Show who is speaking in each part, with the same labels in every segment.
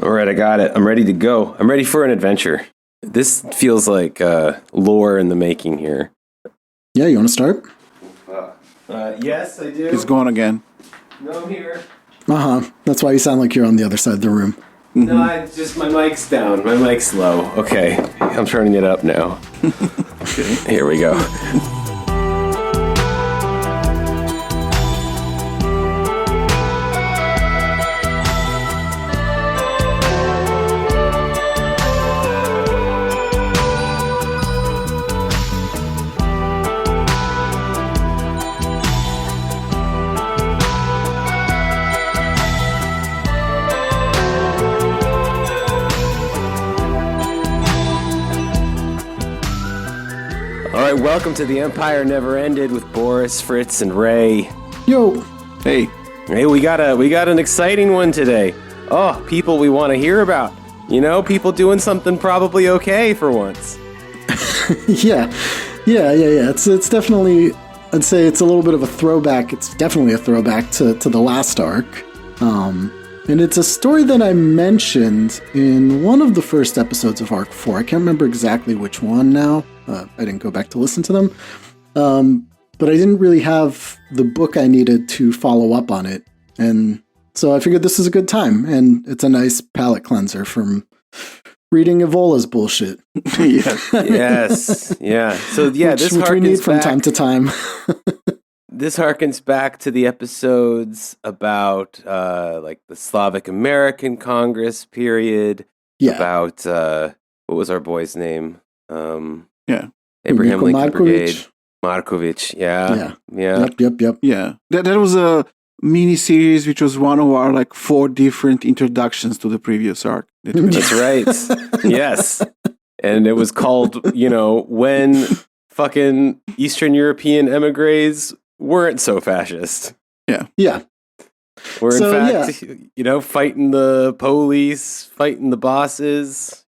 Speaker 1: All right, I got it. I'm ready to go. I'm ready for an adventure. This feels like lore in the making here.
Speaker 2: Yeah, you want to start?
Speaker 1: Yes, I do.
Speaker 3: He's gone again.
Speaker 1: No, I'm here.
Speaker 2: That's why you sound like you're on the other side of the room.
Speaker 1: No, my mic's down. My mic's low. Okay, I'm turning it up now.
Speaker 3: Okay.
Speaker 1: Here we go. All right, welcome to The Empire Never Ended with Boris, Fritz, and Ray.
Speaker 2: Yo!
Speaker 3: Hey.
Speaker 1: Hey, we got an exciting one today. Oh, people we want to hear about. You know, people doing something probably okay for once.
Speaker 2: Yeah. It's definitely, I'd say it's a little bit of a throwback. It's definitely a throwback to the last arc. And it's a story that I mentioned in one of the first episodes of Arc 4. I can't remember exactly which one now. I didn't go back to listen to them. But I didn't really have the book I needed to follow up on it. And so I figured this is a good time. And it's a nice palate cleanser from reading Evola's bullshit.
Speaker 1: Yes. Yeah. So, yeah,
Speaker 2: which we need from time to time.
Speaker 1: This harkens back to the episodes about like the Slavic American Congress period.
Speaker 2: Yeah.
Speaker 1: About what was our boy's name? Abraham
Speaker 2: Niko
Speaker 1: Lincoln Brigade.
Speaker 2: Markovic.
Speaker 1: Markovic. Yeah.
Speaker 2: Yep.
Speaker 3: Yeah. That was a mini series which was one of our like 4 different introductions to the previous arc.
Speaker 1: That's right. Yes. And it was called, when fucking Eastern European emigres weren't so fascist.
Speaker 2: Yeah.
Speaker 1: We're in fact, fighting the police, fighting the bosses,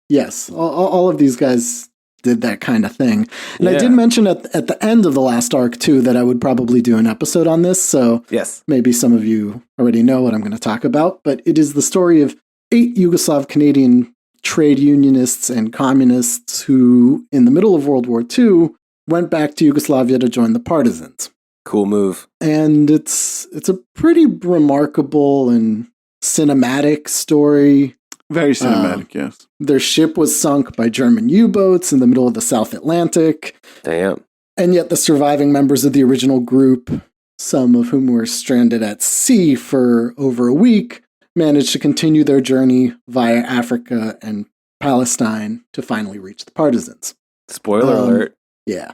Speaker 2: Yes, all of these guys did that kind of thing. And I did mention at the end of the last arc, too, that I would probably do an episode on this. So
Speaker 1: yes,
Speaker 2: maybe some of you already know what I'm going to talk about. But it is the story of 8 Yugoslav Canadian trade unionists and communists who, in the middle of World War II, went back to Yugoslavia to join the Partisans.
Speaker 1: Cool move.
Speaker 2: And it's a pretty remarkable and cinematic story.
Speaker 3: Very cinematic, yes.
Speaker 2: Their ship was sunk by German U-boats in the middle of the South Atlantic.
Speaker 1: Damn.
Speaker 2: And yet the surviving members of the original group, some of whom were stranded at sea for over a week, managed to continue their journey via Africa and Palestine to finally reach the Partisans.
Speaker 1: Spoiler alert.
Speaker 2: Yeah.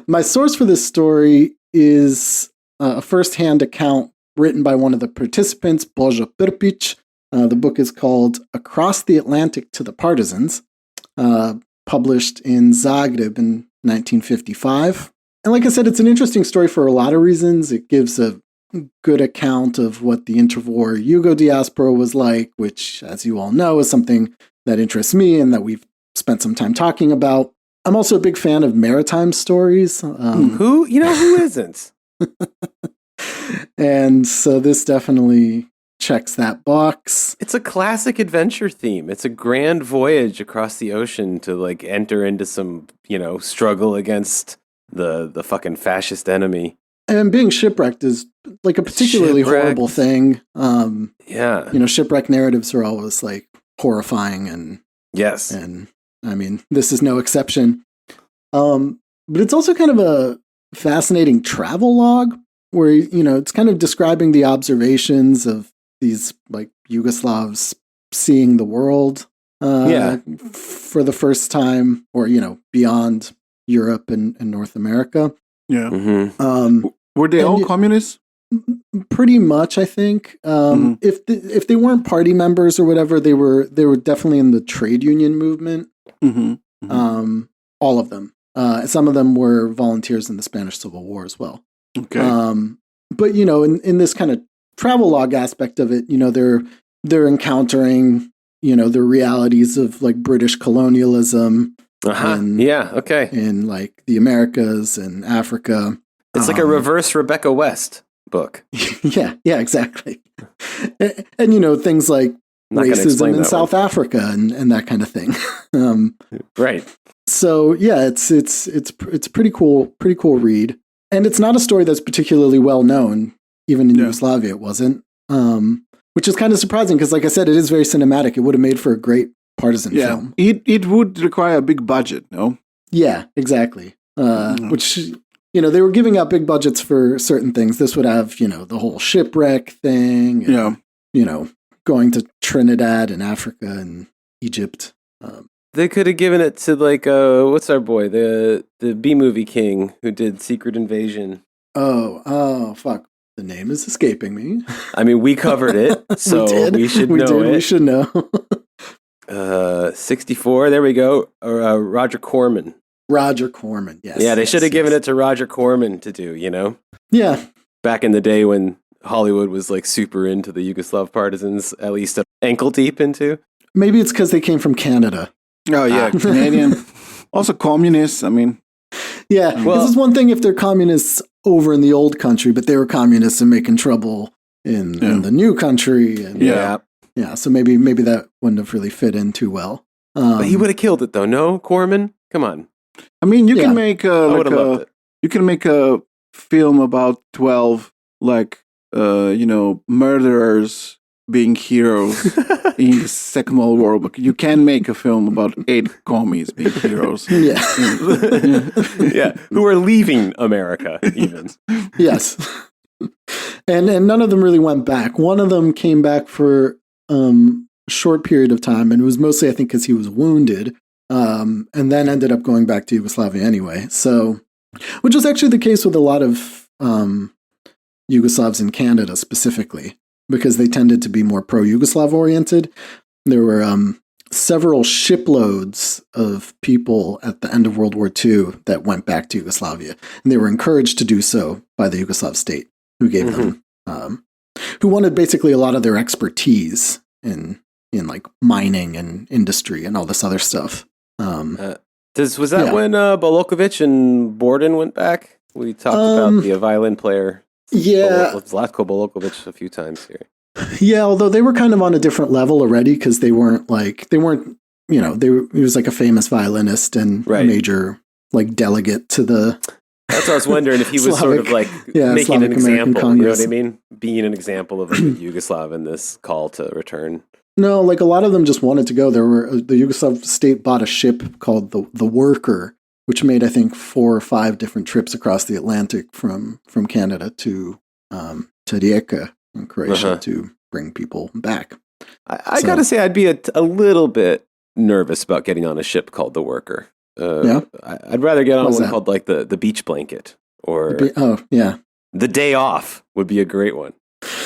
Speaker 2: My source for this story is a first-hand account written by one of the participants, Božo Prpić. The book is called Across the Atlantic to the Partisans, published in Zagreb in 1955. And like I said, it's an interesting story for a lot of reasons. It gives a good account of what the interwar Yugo diaspora was like, which, as you all know, is something that interests me and that we've spent some time talking about. I'm also a big fan of maritime stories.
Speaker 1: Who isn't?
Speaker 2: And so this definitely checks that box.
Speaker 1: It's a classic adventure theme. It's a grand voyage across the ocean to like enter into some, struggle against the fucking fascist enemy.
Speaker 2: And being shipwrecked is like a particularly horrible thing. Shipwreck narratives are always like horrifying and
Speaker 1: yes.
Speaker 2: And I mean, this is no exception. But it's also kind of a fascinating travel log where, it's kind of describing the observations of these like Yugoslavs seeing the world for the first time or, beyond Europe and North America.
Speaker 3: Yeah.
Speaker 1: Mm-hmm.
Speaker 3: Were they all communists?
Speaker 2: Pretty much, I think. If they weren't party members or whatever, they were definitely in the trade union movement.
Speaker 3: Mm-hmm. Mm-hmm.
Speaker 2: All of them. Some of them were volunteers in the Spanish Civil War as well.
Speaker 3: Okay.
Speaker 2: But in this kind of travel log aspect of it, they're encountering the realities of like British colonialism. In like the Americas and Africa.
Speaker 1: It's like a reverse Rebecca West. book.
Speaker 2: Yeah, exactly. And things like racism in South Africa and that kind of thing.
Speaker 1: Right.
Speaker 2: So yeah, it's pretty cool read. And it's not a story that's particularly well known. Even in Yugoslavia, it wasn't. Which is kind of surprising because, like I said, it is very cinematic. It would have made for a great partisan film.
Speaker 3: It would require a big budget, no?
Speaker 2: Yeah, exactly. Which, they were giving out big budgets for certain things. This would have, the whole shipwreck thing. And, going to Trinidad and Africa and Egypt.
Speaker 1: They could have given it to what's our boy, the B-movie king who did Secret Invasion.
Speaker 2: Oh, fuck. The name is escaping me.
Speaker 1: I mean, we covered it, so we should know it.
Speaker 2: We should know.
Speaker 1: 64, there we go. Roger Corman.
Speaker 2: Roger Corman, yes.
Speaker 1: Yeah, they should have given it to Roger Corman to do,
Speaker 2: Yeah.
Speaker 1: Back in the day when Hollywood was super into the Yugoslav partisans, at least ankle deep into.
Speaker 2: Maybe it's because they came from Canada.
Speaker 3: Oh, yeah, Canadian. Also communists, I mean.
Speaker 2: Yeah, well, this is one thing if they're communists over in the old country, but they were communists and making trouble in the new country. And, yeah. So maybe that wouldn't have really fit in too well.
Speaker 1: But he would have killed it, though. No, Corman, come on.
Speaker 3: I mean, you can make a film about 12 murderers being heroes in the Second World War, but you can make a film about 8 commies being heroes.
Speaker 2: Yeah.
Speaker 1: Who are leaving America, even.
Speaker 2: Yes. And none of them really went back. One of them came back for a short period of time, and it was mostly, I think, because he was wounded, and then ended up going back to Yugoslavia anyway. So, which was actually the case with a lot of Yugoslavs in Canada specifically, because they tended to be more pro-Yugoslav oriented. There were several shiploads of people at the end of World War II that went back to Yugoslavia, and they were encouraged to do so by the Yugoslav state, who gave them, who wanted basically a lot of their expertise in mining and industry and all this other stuff.
Speaker 1: Was that when Bolokovic and Borden went back? We talked about the violin player.
Speaker 2: Yeah,
Speaker 1: Zlatko Bolokovic a few times here.
Speaker 2: Yeah, although they were kind of on a different level already because he was like a famous violinist and a major delegate to the.
Speaker 1: That's what I was wondering, if he was sort of making
Speaker 2: Slavic
Speaker 1: an example.
Speaker 2: Congress.
Speaker 1: You know what I mean? Being an example of a Yugoslav in this call to return.
Speaker 2: No, a lot of them just wanted to go. The Yugoslav state bought a ship called the Worker, which made, I think, 4 or 5 different trips across the Atlantic from Canada to Rijeka in Croatia to bring people back.
Speaker 1: I got to say, I'd be a little bit nervous about getting on a ship called the Worker. I'd rather get on one called the Beach Blanket or the Day Off would be a great one.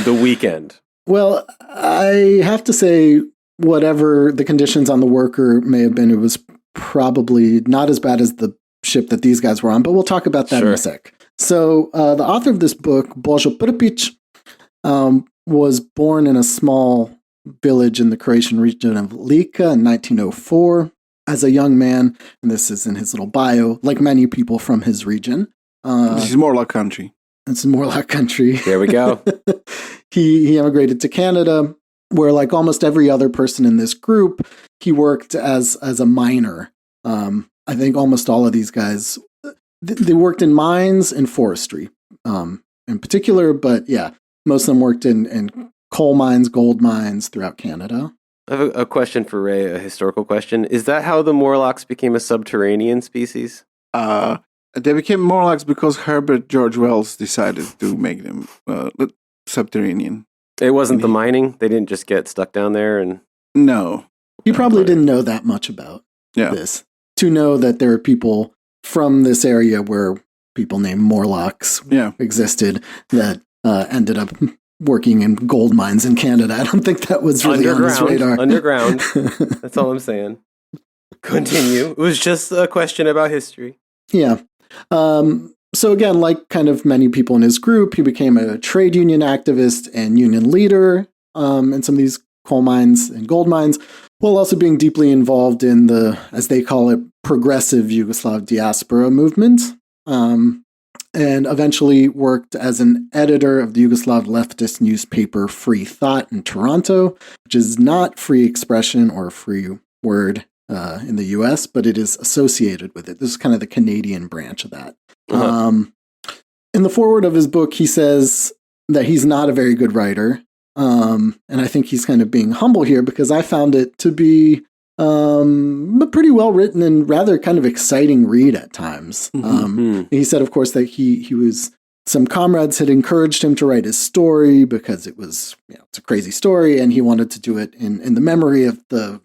Speaker 1: The Weekend. Well,
Speaker 2: I have to say, whatever the conditions on the Worker may have been, it was probably not as bad as the ship that these guys were on, but we'll talk about that in a sec. So the author of this book, Božo Prpić, was born in a small village in the Croatian region of Lika in 1904 as a young man, and this is in his little bio, like many people from his region.
Speaker 3: This is Morlock country.
Speaker 2: It's Morlock country.
Speaker 1: There we go.
Speaker 2: He immigrated to Canada, where, like almost every other person in this group, he worked as a miner. I think almost all of these guys, they worked in mines and forestry in particular, but most of them worked in coal mines, gold mines throughout Canada.
Speaker 1: I have a question for Ray, a historical question. Is that how the Morlocks became a subterranean species?
Speaker 3: They became Morlocks because Herbert George Wells decided to make them subterranean.
Speaker 1: It wasn't the mining? They didn't just get stuck down there?
Speaker 2: No. He probably didn't know that much about this. To know that there are people from this area where people named Morlocks existed that ended up working in gold mines in Canada. I don't think that was really on his radar.
Speaker 1: Underground. That's all I'm saying. Continue. It was just a question about history.
Speaker 2: Yeah. So again, like kind of many people in his group, he became a trade union activist and union leader in some of these coal mines and gold mines, while also being deeply involved in the, as they call it, progressive Yugoslav diaspora movement. and eventually worked as an editor of the Yugoslav leftist newspaper Free Thought in Toronto, which is not free expression or free word in the US, but it is associated with it. This is kind of the Canadian branch of that. In the foreword of his book, he says that he's not a very good writer. And I think he's kind of being humble here because I found it to be a pretty well written and rather kind of exciting read at times. He said, of course, that some comrades had encouraged him to write his story because it was, it's a crazy story, and he wanted to do it in the memory of the,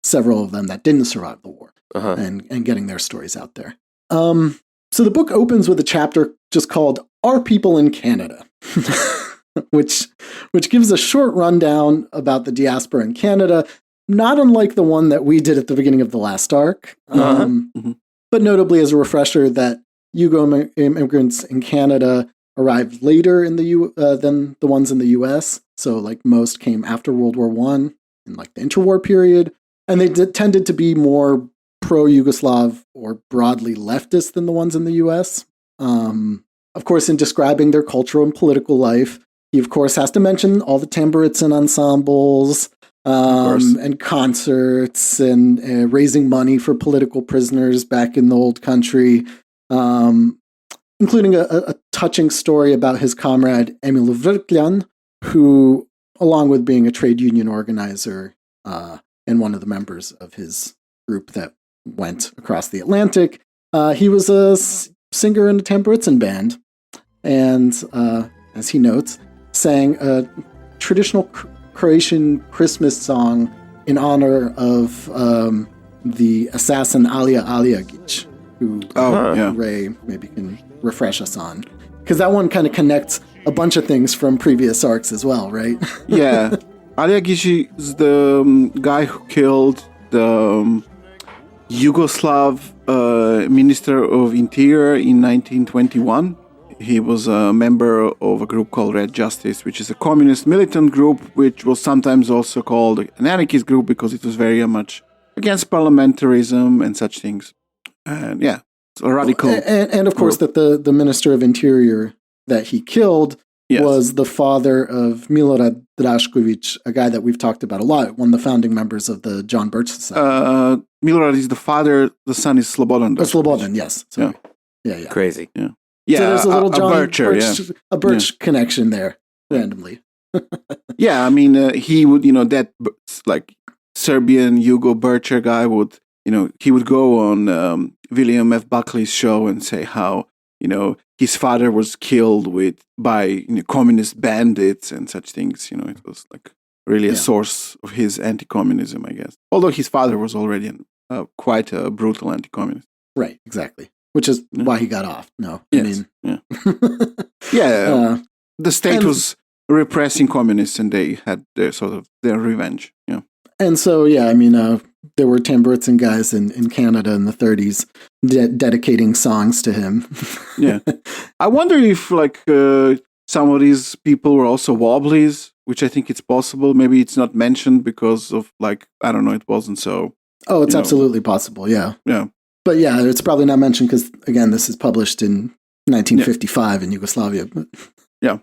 Speaker 2: several of them that didn't survive the war and getting their stories out there. So the book opens with a chapter just called Our People in Canada, which gives a short rundown about the diaspora in Canada, not unlike the one that we did at the beginning of the last arc, but notably as a refresher that Yugo immigrants in Canada arrived later in than the ones in the U.S. So, like, most came after World War I in like the interwar period, and they tended to be more pro-Yugoslav or broadly leftist than the ones in the U.S. Of course, in describing their cultural and political life, he of course has to mention all the Tamburitzan ensembles and concerts and raising money for political prisoners back in the old country, including a touching story about his comrade Emil Vrkljan, who, along with being a trade union organizer and one of the members of his group that went across the Atlantic, he was a singer in a Tamburitzan band, and as he notes, sang a traditional Croatian Christmas song in honor of the assassin Alija Alijagić, who Ray maybe can refresh us on. Because that one kind of connects a bunch of things from previous arcs as well, right?
Speaker 3: Yeah. Alijagić is the guy who killed the Yugoslav Minister of Interior in 1921. He was a member of a group called Red Justice, which is a communist militant group, which was sometimes also called an anarchist group because it was very much against parliamentarism and such things. And yeah, it's a radical.
Speaker 2: And of course, that the Minister of Interior that he killed was the father of Milorad Drašković, a guy that we've talked about a lot, one of the founding members of the John Birch Society.
Speaker 3: Milorad is the father, the son is Slobodan.
Speaker 2: Slobodan, yes. Sorry. Yeah.
Speaker 1: Crazy.
Speaker 3: Yeah.
Speaker 2: So there's a little John Birch connection there, randomly.
Speaker 3: Yeah, I mean, he would, that like Serbian Yugo Bircher guy would, he would go on William F. Buckley's show and say how, his father was killed by communist bandits and such things. It was like really a source of his anti-communism, I guess. Although his father was already quite a brutal anti-communist.
Speaker 2: Right, exactly. Which is why he got off. No,
Speaker 3: yes. The state was repressing communists, and they had their revenge. Yeah,
Speaker 2: and so there were Tamburitzan guys in Canada in the 30s dedicating songs to him.
Speaker 3: Yeah, I wonder if some of these people were also Wobblies, which I think it's possible. Maybe it's not mentioned because of I don't know, it wasn't so.
Speaker 2: Oh, it's absolutely possible. Yeah.
Speaker 3: Yeah.
Speaker 2: But yeah, it's probably not mentioned because, again, this is published in 1955 in Yugoslavia.
Speaker 3: Yeah.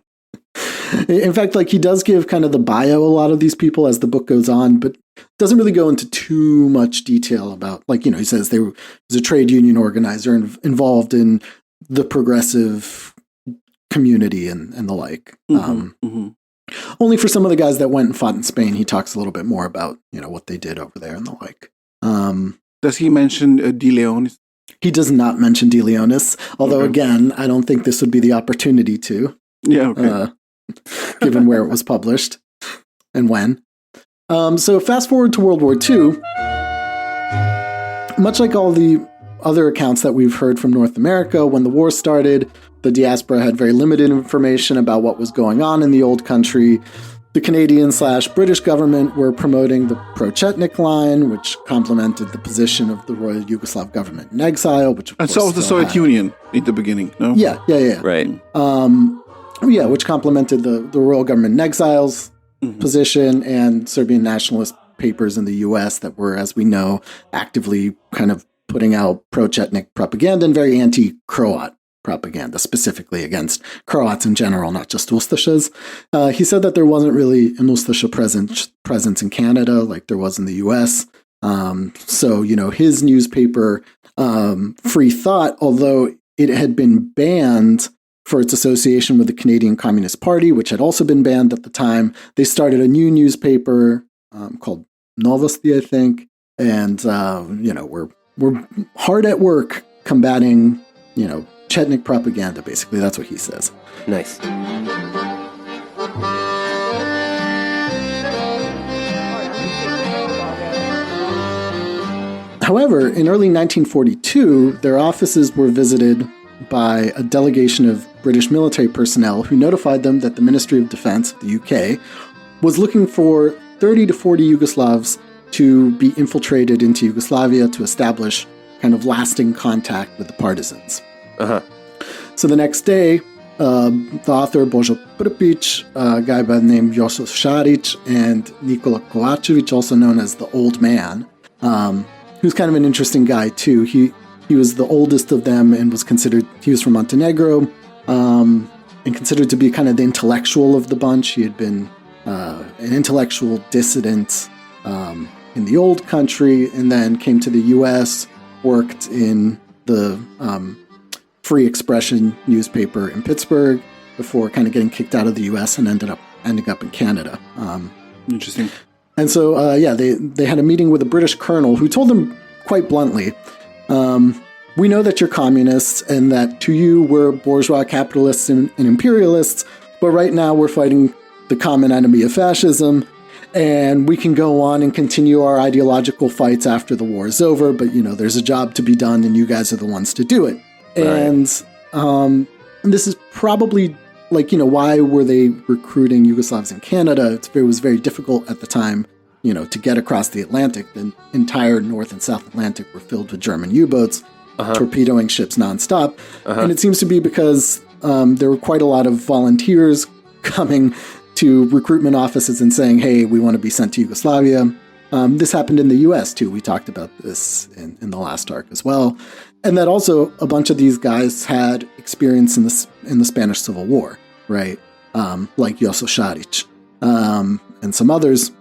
Speaker 2: In fact, he does give kind of the bio a lot of these people as the book goes on, but doesn't really go into too much detail about, he says there was a trade union organizer involved in the progressive community and the like. Only for some of the guys that went and fought in Spain, he talks a little bit more about, what they did over there and the like.
Speaker 3: Does he mention De Leonis?
Speaker 2: He does not mention De Leonis, although, again, I don't think this would be the opportunity to.
Speaker 3: Yeah, okay.
Speaker 2: Given where it was published and when. So fast forward to World War II. Much like all the other accounts that we've heard from North America, when the war started, the diaspora had very limited information about what was going on in the old country. The Canadian/British government were promoting the pro-Chetnik line, which complemented the position of the Royal Yugoslav government in exile, which
Speaker 3: and so was the Soviet Union in the beginning, no?
Speaker 2: Yeah.
Speaker 1: Right.
Speaker 2: Which complemented the Royal government in exile's position and Serbian nationalist papers in the U.S. that were, as we know, actively kind of putting out pro-Chetnik propaganda and very anti-Croat propaganda, specifically against Croats in general, not just Ustašas. He said that there wasn't really an Ustaša presence in Canada like there was in the U.S. So, his newspaper, Free Thought, although it had been banned for its association with the Canadian Communist Party, which had also been banned at the time, they started a new newspaper called Novosti, I think. And, we're hard at work combating, Chetnik propaganda, basically. That's what he says.
Speaker 1: Nice.
Speaker 2: However, in early 1942, their offices were visited by a delegation of British military personnel who notified them that the Ministry of Defense of the UK was looking for 30 to 40 Yugoslavs to be infiltrated into Yugoslavia to establish kind of lasting contact with the partisans.
Speaker 1: Uh-huh.
Speaker 2: So the next day, the author Božo Prpić, a guy by the name Joso Šarić, and Nikola Kovačević, also known as the Old Man, who's kind of an interesting guy too. He was the oldest of them and he was from Montenegro, and considered to be kind of the intellectual of the bunch. He had been an intellectual dissident in the old country, and then came to the U.S., worked in the Free Expression newspaper in Pittsburgh before kind of getting kicked out of the U.S. and ending up in Canada.
Speaker 3: Interesting.
Speaker 2: And so, they had a meeting with a British colonel who told them quite bluntly, we know that you're communists and that to you we're bourgeois capitalists and imperialists, but right now we're fighting the common enemy of fascism, and we can go on and continue our ideological fights after the war is over, but, there's a job to be done and you guys are the ones to do it. Right. And this is probably why were they recruiting Yugoslavs in Canada? It was very difficult at the time, to get across the Atlantic. The entire North and South Atlantic were filled with German U-boats, torpedoing ships nonstop. And it seems to be because there were quite a lot of volunteers coming to recruitment offices and saying, hey, we want to be sent to Yugoslavia. This happened in the U.S. too. We talked about this in the last arc as well. And that also a bunch of these guys had experience in the Spanish Civil War, right? Like Joso Šarić and some others.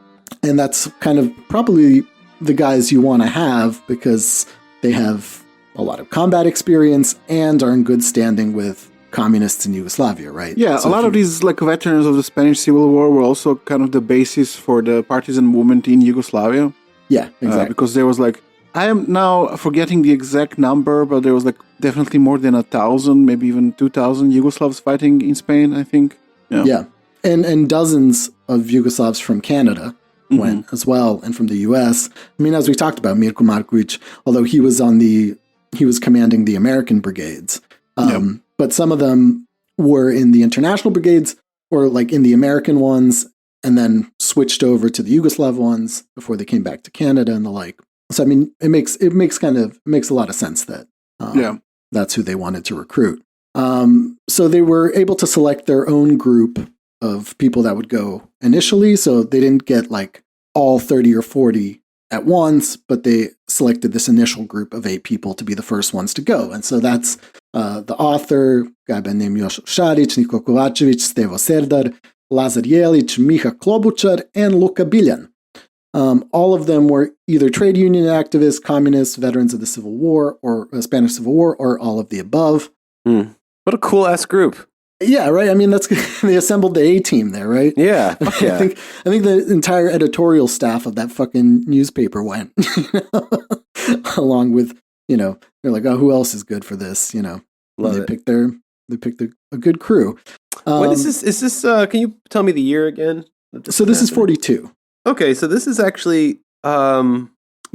Speaker 2: And that's kind of probably the guys you want to have because they have a lot of combat experience and are in good standing with communists in Yugoslavia, right?
Speaker 3: Yeah, so a lot of these veterans of the Spanish Civil War were also kind of the basis for the partisan movement in Yugoslavia.
Speaker 2: Yeah, exactly.
Speaker 3: Because there was I am now forgetting the exact number, but there was definitely more than 1,000, maybe even 2,000 Yugoslavs fighting in Spain, I think.
Speaker 2: Yeah. And dozens of Yugoslavs from Canada went as well, and from the U.S. I mean, as we talked about, Mirko Marković, although he was commanding the American brigades, but some of them were in the international brigades or in the American ones, and then switched over to the Yugoslav ones before they came back to Canada and the like. So I mean, it makes a lot of sense that that's who they wanted to recruit. So they were able to select their own group of people that would go initially. So they didn't get all 30 or 40 at once, but they selected this initial group of 8 people to be the first ones to go. And so that's the author, a guy by the name Joso Šarić, Niko Kovačević, Stevo Serdar, Lazar Jelić, Miha Klobučar, and Luka Biljan. All of them were either trade union activists, communists, veterans of the Civil War, or Spanish Civil War, or all of the above.
Speaker 1: What a cool-ass group.
Speaker 2: Yeah, right. I mean, they assembled the A-team there, right?
Speaker 1: Yeah.
Speaker 2: I think the entire editorial staff of that fucking newspaper went, along with, they're like, oh, who else is good for this? They picked a good crew.
Speaker 1: What is this? Is this? Can you tell me the year again?
Speaker 2: So this is 42.
Speaker 1: Okay, so this is actually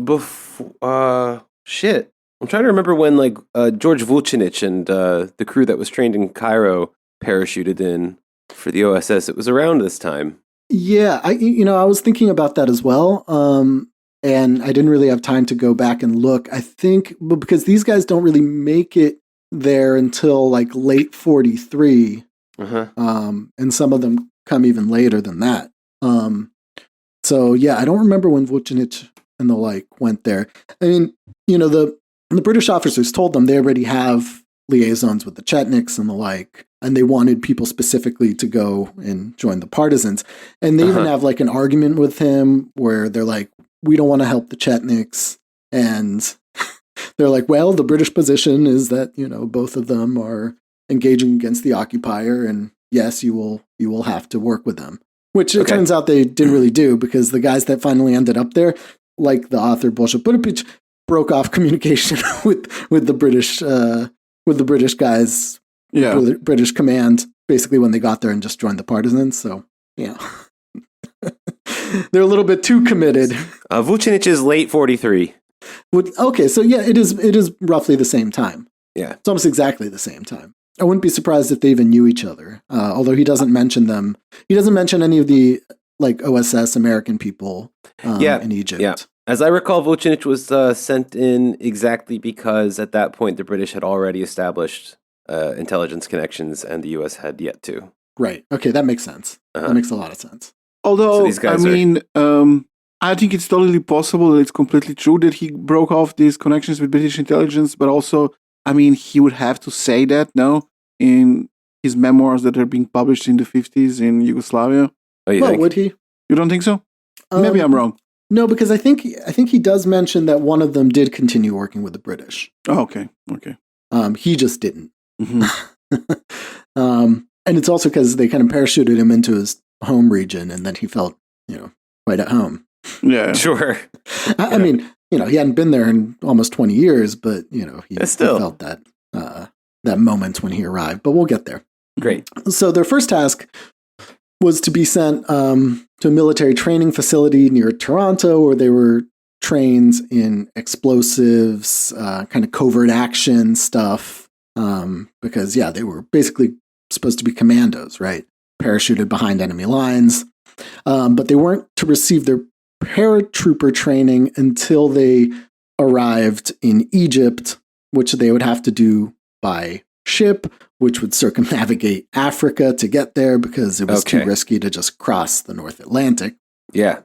Speaker 1: before. Shit, I'm trying to remember when George Vucinic and the crew that was trained in Cairo parachuted in for the OSS. It was around this time.
Speaker 2: Yeah, I was thinking about that as well, and I didn't really have time to go back and look. I think because these guys don't really make it there until late 43, and some of them come even later than that. So yeah, I don't remember when Vucinic and the went there. I mean, the British officers told them they already have liaisons with the Chetniks and the like, and they wanted people specifically to go and join the Partisans. And they even have like an argument with him where they're like, we don't want to help the Chetniks. And they're like, well, the British position is that, both of them are engaging against the occupier, and yes, you will have to work with them. Which it turns out they didn't really do, because the guys that finally ended up there, like the author Božo Prpić, broke off communication with the British guys, British command, basically when they got there, and just joined the Partisans. So yeah, they're a little bit too committed.
Speaker 1: Vucinic is late 43.
Speaker 2: Okay, so yeah, it is roughly the same time.
Speaker 1: Yeah,
Speaker 2: it's almost exactly the same time. I wouldn't be surprised if they even knew each other. Although he doesn't mention them. He doesn't mention any of the like OSS American people in Egypt.
Speaker 1: Yeah. As I recall, Vucinic was sent in exactly because at that point the British had already established intelligence connections and the U.S. had yet to.
Speaker 2: Right. Okay, that makes sense. That makes a lot of sense.
Speaker 3: Although, I think it's totally possible that it's completely true that he broke off these connections with British intelligence, but also, he would have to say that, no, in his memoirs that are being published in the 50s in Yugoslavia.
Speaker 1: Think?
Speaker 2: Would he?
Speaker 3: You don't think so? Maybe I'm wrong.
Speaker 2: No, because I think he does mention that one of them did continue working with the British.
Speaker 3: Oh, okay.
Speaker 2: He just didn't.
Speaker 3: Mm-hmm.
Speaker 2: And it's also because they kind of parachuted him into his home region, and then he felt, quite at home.
Speaker 3: Yeah,
Speaker 1: sure.
Speaker 2: I mean, he hadn't been there in almost 20 years, but he
Speaker 1: still
Speaker 2: felt that moment when he arrived. But we'll get there.
Speaker 1: Great.
Speaker 2: So their first task was to be sent to a military training facility near Toronto, where they were trained in explosives, kind of covert action stuff. Because they were basically supposed to be commandos, right? Parachuted behind enemy lines. But they weren't to receive their paratrooper training until they arrived in Egypt, which they would have to do by ship, which would circumnavigate Africa to get there because it was too risky to just cross the North Atlantic.
Speaker 1: Yeah.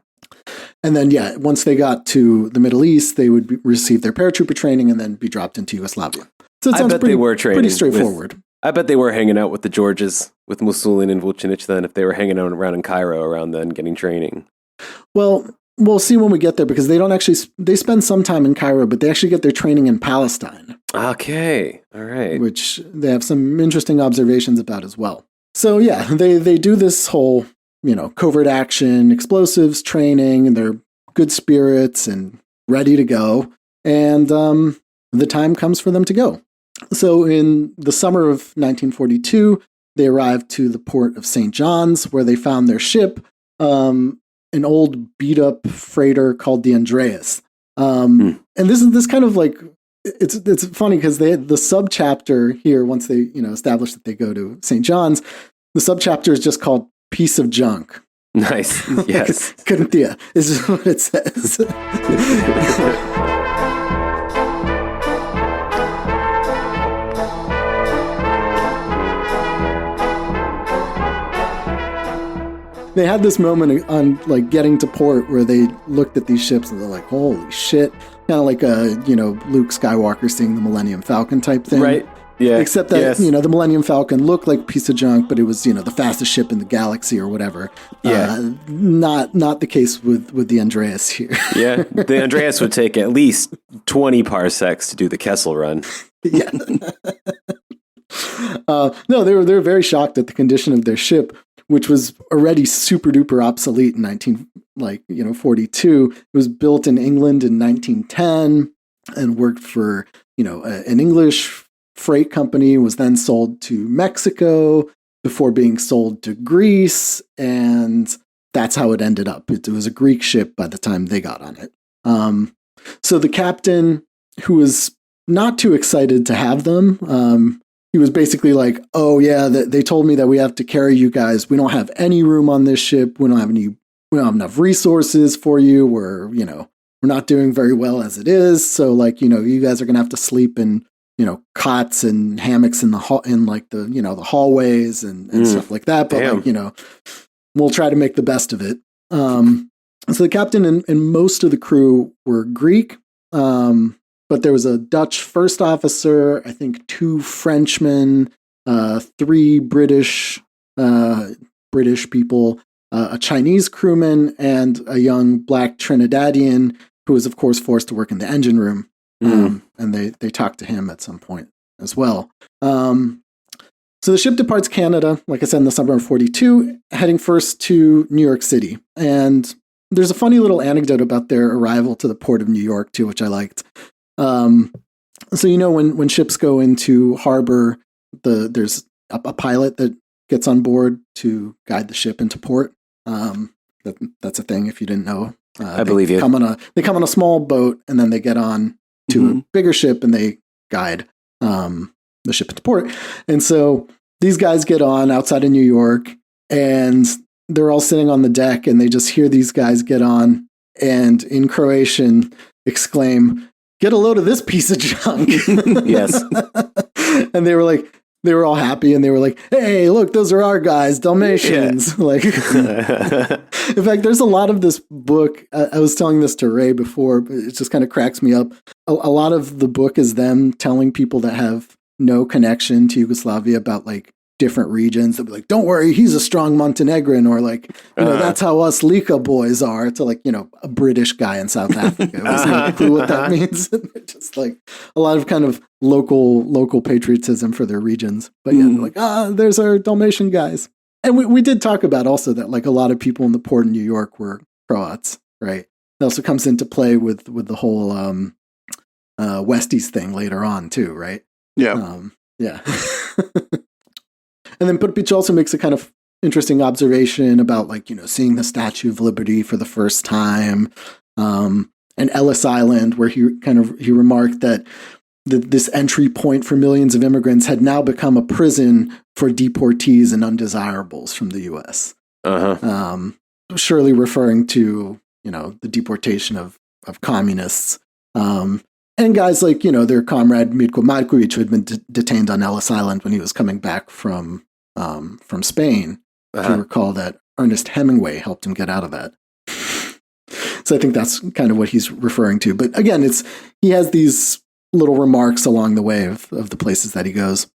Speaker 2: And then, once they got to the Middle East, they would receive their paratrooper training and then be dropped into Yugoslavia. So it sounds pretty straightforward.
Speaker 1: I bet they were hanging out with the Georges, with Mussolini and Vucinic then, if they were hanging out around in Cairo around then getting training.
Speaker 2: Well, we'll see when we get there, because they spend some time in Cairo, but they actually get their training in Palestine.
Speaker 1: Okay. All right.
Speaker 2: Which they have some interesting observations about as well. So they do this whole, covert action, explosives training, and they're good spirits and ready to go. And the time comes for them to go. So in the summer of 1942, they arrived to the port of St. John's, where they found their ship, an old beat-up freighter called the Andreas. And this kind of like, it's funny because they had the subchapter here, once they established that they go to St. John's, the subchapter is just called Piece of Junk.
Speaker 1: Nice. Yes.
Speaker 2: Courinthia is what it says. They had this moment on like getting to port where they looked at these ships and they're like, holy shit. Kind of like Luke Skywalker seeing the Millennium Falcon type thing.
Speaker 1: Right. Yeah.
Speaker 2: Except that, the Millennium Falcon looked like a piece of junk, but it was, the fastest ship in the galaxy or whatever.
Speaker 1: Yeah.
Speaker 2: Not the case with the Andreas here.
Speaker 1: Yeah. The Andreas would take at least 20 parsecs to do the Kessel run.
Speaker 2: Yeah. No, they were very shocked at the condition of their ship, which was already super duper obsolete in 1942. It was built in England in 1910 and worked for, an English freight company, was then sold to Mexico before being sold to Greece. And that's how it ended up. It was a Greek ship by the time they got on it. So the captain, who was not too excited to have them, he was basically like, oh yeah, they told me that we have to carry you guys. We don't have any room on this ship. We don't have enough resources for you. We're not doing very well as it is. So you guys are going to have to sleep in, cots and hammocks in the hallways and stuff like that. But we'll try to make the best of it. So the captain and most of the crew were Greek. but there was a Dutch first officer, I think 2 Frenchmen, 3 British people, a Chinese crewman, and a young black Trinidadian who was, of course, forced to work in the engine room. And they talked to him at some point as well. So the ship departs Canada, like I said, in the summer of 42, heading first to New York City. And there's a funny little anecdote about their arrival to the port of New York, too, which I liked. So, when ships go into harbor, there's a pilot that gets on board to guide the ship into port. That's a thing, if you didn't know.
Speaker 1: I believe you.
Speaker 2: They come on a small boat, and then they get on to a bigger ship, and they guide the ship into port. And so these guys get on outside of New York, and they're all sitting on the deck, and they just hear these guys get on, and in Croatian exclaim, "Get a load of this piece of junk."
Speaker 1: Yes.
Speaker 2: And they were all happy, and they were like, "Hey, look, those are our guys, Dalmatians." Yeah. Like, in fact, there's a lot of this book. I was telling this to Ray before, but it just kind of cracks me up. A lot of the book is them telling people that have no connection to Yugoslavia about like different regions. They'll be like, "Don't worry, he's a strong Montenegrin," or like, "That's how us Lika boys are," to like, a British guy in South Africa. I have no clue what that means. Just like a lot of kind of local patriotism for their regions. But yeah, they're like, there's our Dalmatian guys. And we did talk about also that like a lot of people in the port of New York were Croats, right? That also comes into play with the whole Westies thing later on too, right?
Speaker 3: Yeah.
Speaker 2: Yeah. And then Prpić also makes a kind of interesting observation about like, seeing the Statue of Liberty for the first time, and Ellis Island, where he remarked that this entry point for millions of immigrants had now become a prison for deportees and undesirables from the U.S. Surely referring to, the deportation of communists. And guys like, their comrade Mirko Marković, who had been detained on Ellis Island when he was coming back from Spain. If you recall that Ernest Hemingway helped him get out of that. So I think that's kind of what he's referring to. But again, he has these little remarks along the way of the places that he goes.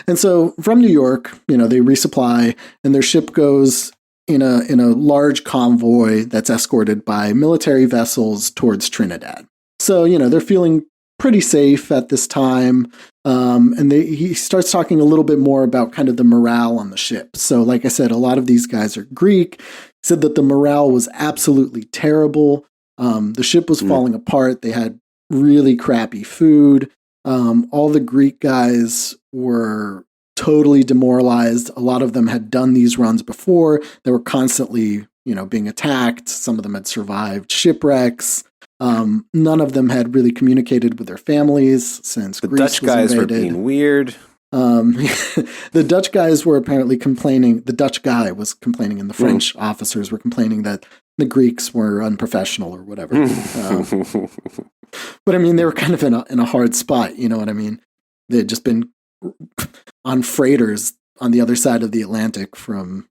Speaker 2: And so from New York, they resupply, and their ship goes in a large convoy that's escorted by military vessels towards Trinidad. So, they're feeling pretty safe at this time. And he starts talking a little bit more about kind of the morale on the ship. So, like I said, a lot of these guys are Greek. He said that the morale was absolutely terrible. The ship was falling apart. They had really crappy food. All the Greek guys were totally demoralized. A lot of them had done these runs before. They were constantly, being attacked. Some of them had survived shipwrecks. None of them had really communicated with their families since
Speaker 1: the
Speaker 2: Greece
Speaker 1: Dutch guys
Speaker 2: was
Speaker 1: were being weird.
Speaker 2: The Dutch guys were apparently complaining. The Dutch guy was complaining, and the French officers were complaining that the Greeks were unprofessional or whatever. But I mean, they were kind of in a hard spot. You know what I mean? They had just been on freighters on the other side of the Atlantic from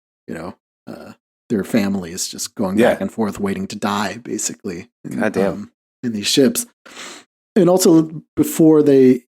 Speaker 2: their families, just going back and forth, waiting to die, basically.
Speaker 1: Goddamn.
Speaker 2: In these ships. And also, before they,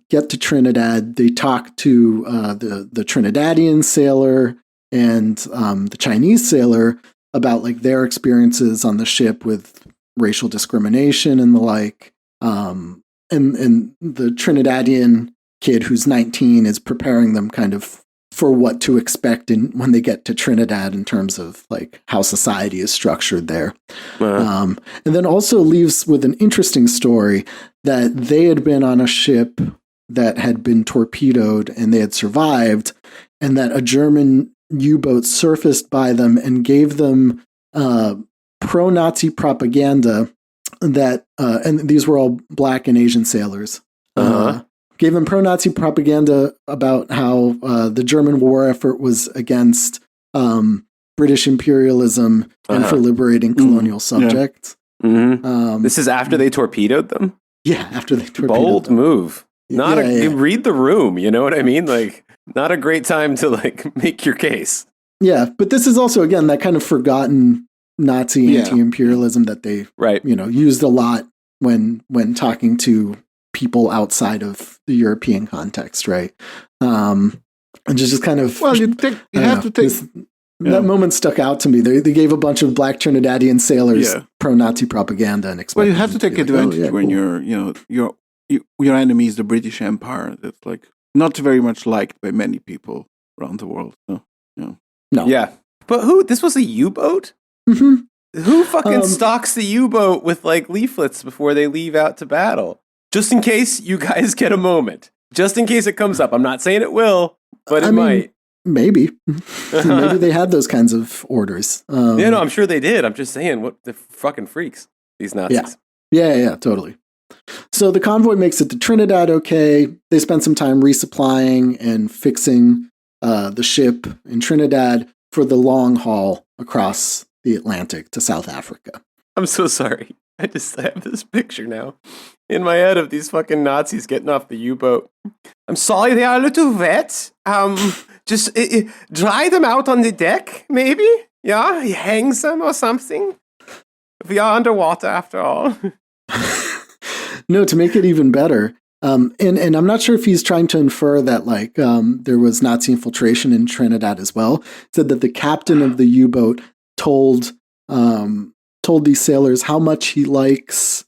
Speaker 2: get to Trinidad, they talk to the Trinidadian sailor and the Chinese sailor about like their experiences on the ship with racial discrimination and the like. And the Trinidadian kid who's 19 is preparing them kind of for what to expect when they get to Trinidad in terms of like how society is structured there. And then also leaves with an interesting story that they had been on a ship that had been torpedoed and they had survived, and that a German U-boat surfaced by them and gave them pro-Nazi propaganda that, and these were all Black and Asian sailors, gave them pro-Nazi propaganda about how the German war effort was against British imperialism and for liberating colonial subjects.
Speaker 1: This is after they torpedoed them?
Speaker 2: Yeah, after they torpedoed
Speaker 1: Bold
Speaker 2: them.
Speaker 1: move. Read the room, you know what I mean? Like, not a great time to like make your case.
Speaker 2: Yeah, but this is also, again, that kind of forgotten Nazi anti-imperialism that they used a lot when talking to people outside of the European context, right? And just kind of that moment stuck out to me. They gave a bunch of black Trinidadian sailors pro-Nazi propaganda and expected.
Speaker 3: Well, you have to take advantage when your enemy is the British Empire. That's like not very much liked by many people around the world. So,
Speaker 2: No.
Speaker 1: Yeah. But this was a U-boat?
Speaker 2: Mm-hmm.
Speaker 1: Who fucking stocks the U-boat with like leaflets before they leave out to battle? Just in case you guys get a moment. Just in case it comes up. I'm not saying it will, but it might.
Speaker 2: Maybe. Maybe they had those kinds of orders.
Speaker 1: I'm sure they did. I'm just saying, what the fucking freaks, these Nazis.
Speaker 2: Yeah, totally. So the convoy makes it to Trinidad okay. They spend some time resupplying and fixing the ship in Trinidad for the long haul across the Atlantic to South Africa.
Speaker 1: I'm so sorry. I have this picture now in my head of these fucking Nazis getting off the U-boat. I'm sorry, they are a little wet. Just dry them out on the deck, maybe? Yeah, he hangs them or something. We are underwater after all.
Speaker 2: No, to make it even better. And I'm not sure if he's trying to infer that like there was Nazi infiltration in Trinidad as well. Said that the captain of the U-boat told these sailors how much he likes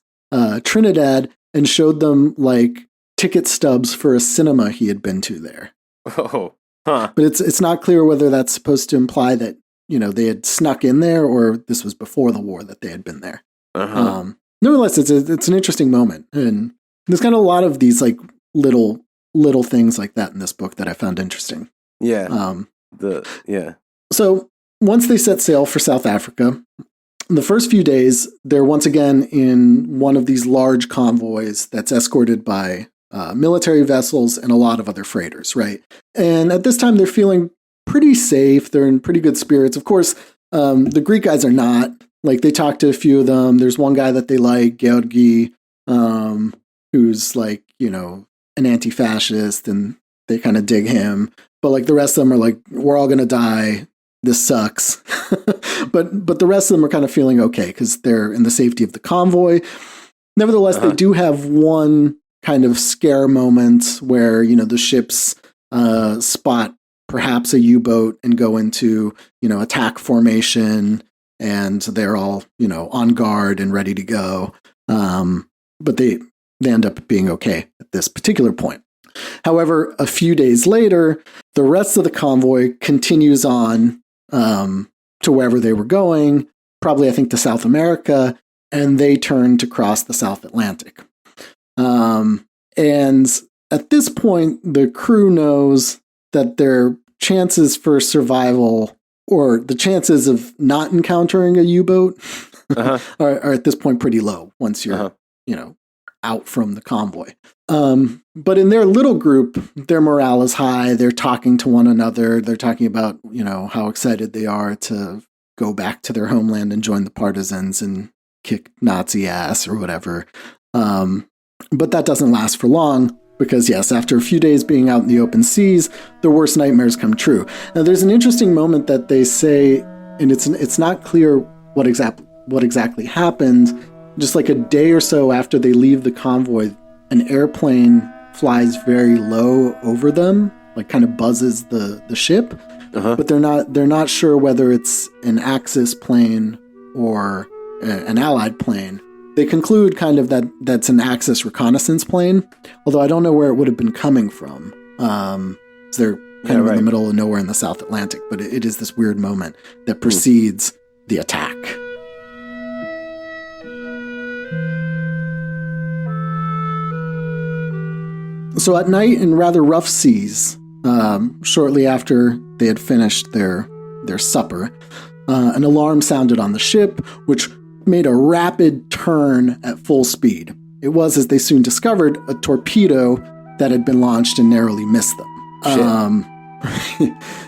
Speaker 2: Trinidad and showed them like ticket stubs for a cinema he had been to there.
Speaker 1: Oh, huh.
Speaker 2: But it's not clear whether that's supposed to imply that, they had snuck in there or this was before the war that they had been there. Nevertheless, it's an interesting moment. And there's kind of a lot of these like little things like that in this book that I found interesting.
Speaker 1: Yeah.
Speaker 2: So once they set sail for South Africa, the first few days, they're once again in one of these large convoys that's escorted by military vessels and a lot of other freighters, right? And at this time, they're feeling pretty safe. They're in pretty good spirits. Of course, the Greek guys are not. Like, they talk to a few of them. There's one guy that they like, Georgi, who's like, an anti-fascist, and they kind of dig him. But like the rest of them are like, we're all going to die. This sucks. but the rest of them are kind of feeling okay because they're in the safety of the convoy. Nevertheless, they do have one kind of scare moment where, the ships spot perhaps a U-boat and go into, attack formation, and they're all, on guard and ready to go. But they end up being okay at this particular point. However, a few days later, the rest of the convoy continues on to wherever they were going, probably, I think, to South America, and they turn to cross the South Atlantic. And at this point, the crew knows that their chances for survival, or the chances of not encountering a U-boat, are at this point pretty low once you're, out from the convoy. But in their little group, their morale is high. They're talking to one another. They're talking about, how excited they are to go back to their homeland and join the Partisans and kick Nazi ass or whatever. But that doesn't last for long because, yes, after a few days being out in the open seas, their worst nightmares come true. Now, there's an interesting moment that they say, and it's not clear what exactly happened. Just like a day or so after they leave the convoy, an airplane flies very low over them, like kind of buzzes the ship, but they're not sure whether it's an Axis plane or an Allied plane. They conclude kind of that that's an Axis reconnaissance plane, although I don't know where it would have been coming from. They're kind of in the middle of nowhere in the South Atlantic, but it is this weird moment that precedes the attack. So at night, in rather rough seas, shortly after they had finished their supper, an alarm sounded on the ship, which made a rapid turn at full speed. It was, as they soon discovered, a torpedo that had been launched and narrowly missed them.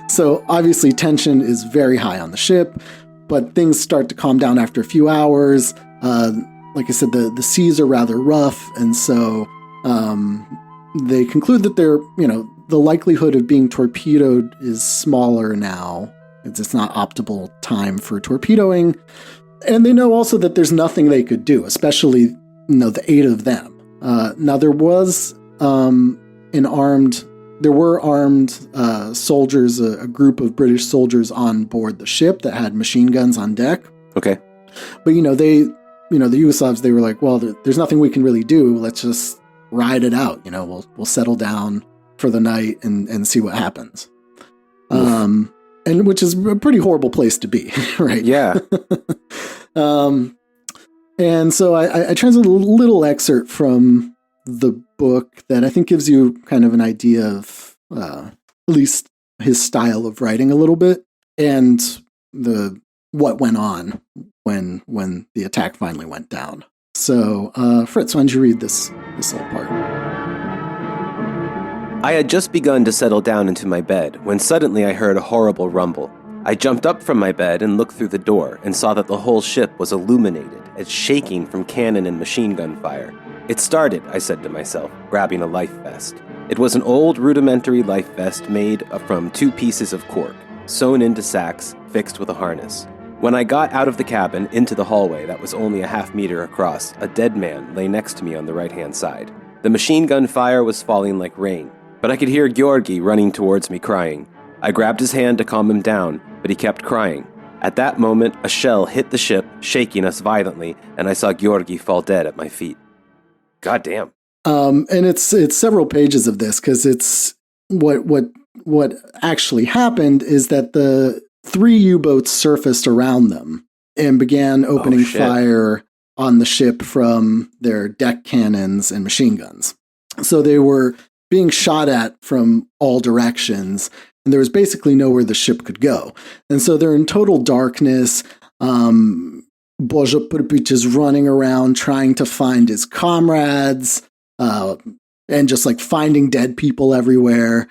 Speaker 2: So obviously tension is very high on the ship, but things start to calm down after a few hours. Like I said, the seas are rather rough, and so they conclude that the likelihood of being torpedoed is smaller now. It's not optimal time for torpedoing. And they know also that there's nothing they could do, especially the 8 of them. Now there was there were armed soldiers, a group of British soldiers on board the ship that had machine guns on deck.
Speaker 1: Okay.
Speaker 2: But, the Yugoslavs, they were like, well, there's nothing we can really do. Let's just ride it out. We'll settle down for the night and see what happens. And which is a pretty horrible place to be, right?
Speaker 1: Yeah.
Speaker 2: And so I translated a little excerpt from the book that I think gives you kind of an idea of at least his style of writing a little bit, and what went on when the attack finally went down. So, Fritz, why don't you read this little part?
Speaker 1: I had just begun to settle down into my bed when suddenly I heard a horrible rumble. I jumped up from my bed and looked through the door and saw that the whole ship was illuminated and shaking from cannon and machine gun fire. It started, I said to myself, grabbing a life vest. It was an old rudimentary life vest made from 2 pieces of cork, sewn into sacks, fixed with a harness. When I got out of the cabin into the hallway that was only a half-meter across, a dead man lay next to me on the right-hand side. The machine gun fire was falling like rain, but I could hear Georgi running towards me crying. I grabbed his hand to calm him down, but he kept crying. At that moment, a shell hit the ship, shaking us violently, and I saw Georgi fall dead at my feet. God damn.
Speaker 2: And it's several pages of this, because it's what actually happened is that the 3 U-boats surfaced around them and began opening fire on the ship from their deck cannons and machine guns. So they were being shot at from all directions, and there was basically nowhere the ship could go. And so they're in total darkness. Božo Prpić is running around trying to find his comrades, and just like finding dead people everywhere.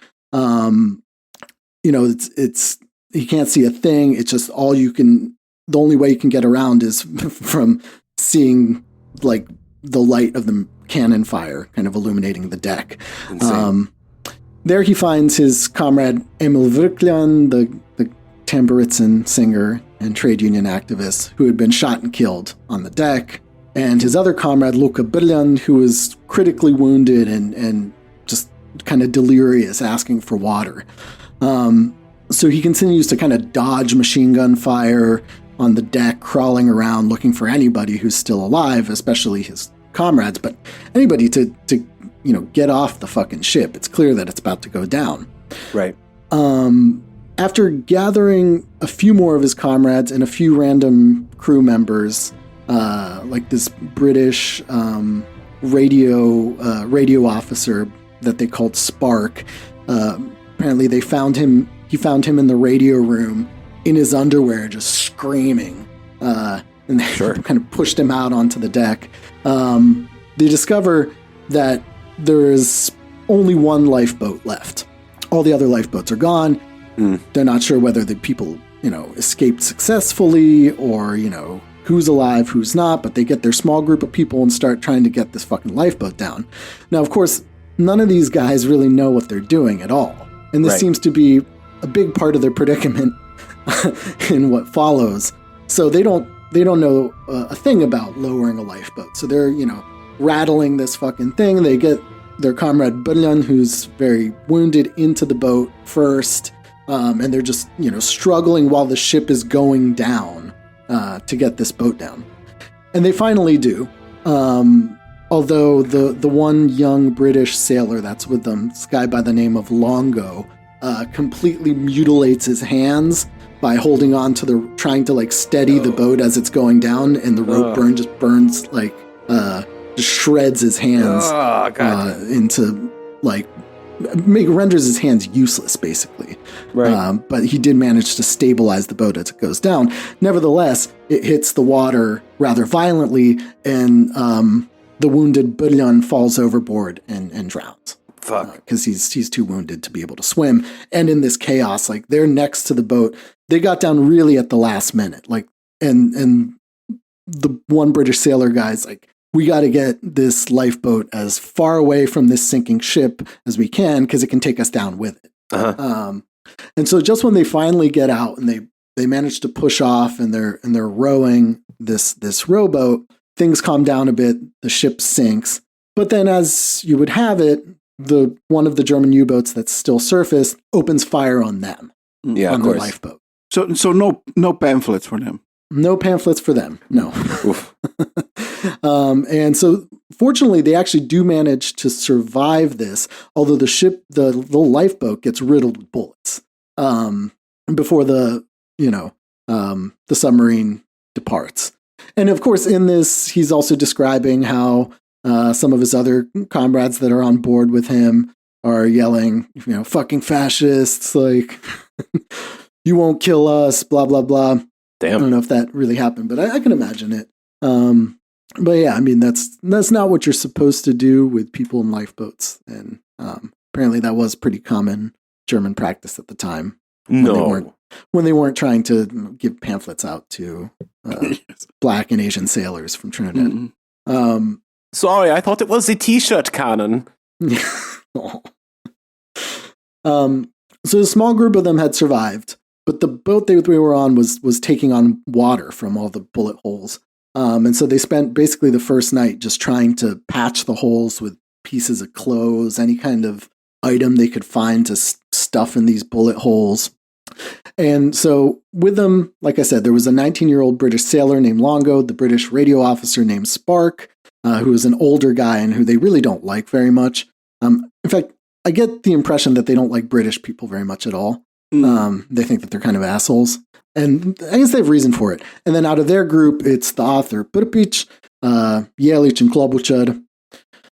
Speaker 2: It's he can't see a thing. It's just the only way you can get around is from seeing like the light of the cannon fire kind of illuminating the deck. There he finds his comrade Emil Virklian, the Tamburitsan singer and trade union activist who had been shot and killed on the deck, and his other comrade Luka Brljan, who was critically wounded and just kind of delirious, asking for water. So he continues to kind of dodge machine gun fire on the deck, crawling around looking for anybody who's still alive, especially his comrades, but anybody to get off the fucking ship. It's clear that it's about to go down.
Speaker 1: Right.
Speaker 2: After gathering a few more of his comrades and a few random crew members, like this British radio officer that they called Spark, apparently he found him in the radio room in his underwear, just screaming, and they kind of pushed him out onto the deck. They discover that there is only one lifeboat left. All the other lifeboats are gone. They're not sure whether the people, escaped successfully or, who's alive, who's not, but they get their small group of people and start trying to get this fucking lifeboat down. Now, of course, none of these guys really know what they're doing at all. And this seems to be a big part of their predicament in what follows. So they don't know a thing about lowering a lifeboat. So they're, rattling this fucking thing. They get their comrade Brljan, who's very wounded, into the boat first. And they're just, struggling while the ship is going down to get this boat down. And they finally do. Although the one young British sailor that's with them, this guy by the name of Longo, completely mutilates his hands by holding on to trying to steady the boat as it's going down, and the rope burns just shreds his hands into renders his hands useless, basically.
Speaker 1: Right.
Speaker 2: But he did manage to stabilize the boat as it goes down. Nevertheless, it hits the water rather violently, and the wounded Brljan falls overboard and drowns.
Speaker 1: Fuck.
Speaker 2: Because he's too wounded to be able to swim. And in this chaos, they're next to the boat. They got down really at the last minute. And the one British sailor guy's we got to get this lifeboat as far away from this sinking ship as we can, because it can take us down with it.
Speaker 1: Uh-huh.
Speaker 2: And so just when they finally get out and they manage to push off and they're rowing this rowboat, things calm down a bit, the ship sinks. But then, as you would have it, one of the German U-boats that's still surfaced opens fire on them, on their lifeboat.
Speaker 3: So no pamphlets for them.
Speaker 2: No pamphlets for them. No. And so, fortunately, they actually do manage to survive this. Although the little lifeboat gets riddled with bullets before the submarine departs. And of course, in this, he's also describing how some of his other comrades that are on board with him are yelling, fucking fascists, like, you won't kill us, blah, blah, blah.
Speaker 1: Damn.
Speaker 2: I don't know if that really happened, but I can imagine it. But yeah, I mean, that's not what you're supposed to do with people in lifeboats. And apparently that was pretty common German practice at the time. When they weren't trying to give pamphlets out to Black and Asian sailors from Trinidad.
Speaker 3: Mm-hmm.
Speaker 1: Sorry, I thought it was the T-shirt cannon.
Speaker 2: So a small group of them had survived, but the boat they were on was taking on water from all the bullet holes. And so they spent basically the first night just trying to patch the holes with pieces of clothes, any kind of item they could find to stuff in these bullet holes. And so with them, like I said, there was a 19-year-old British sailor named Longo, the British radio officer named Spark, who was an older guy and who they really don't like very much. In fact, I get the impression that they don't like British people very much at all. They think that they're kind of assholes. And I guess they have reason for it. And then out of their group, it's the author Prpic, Jelic, and Klobuchar.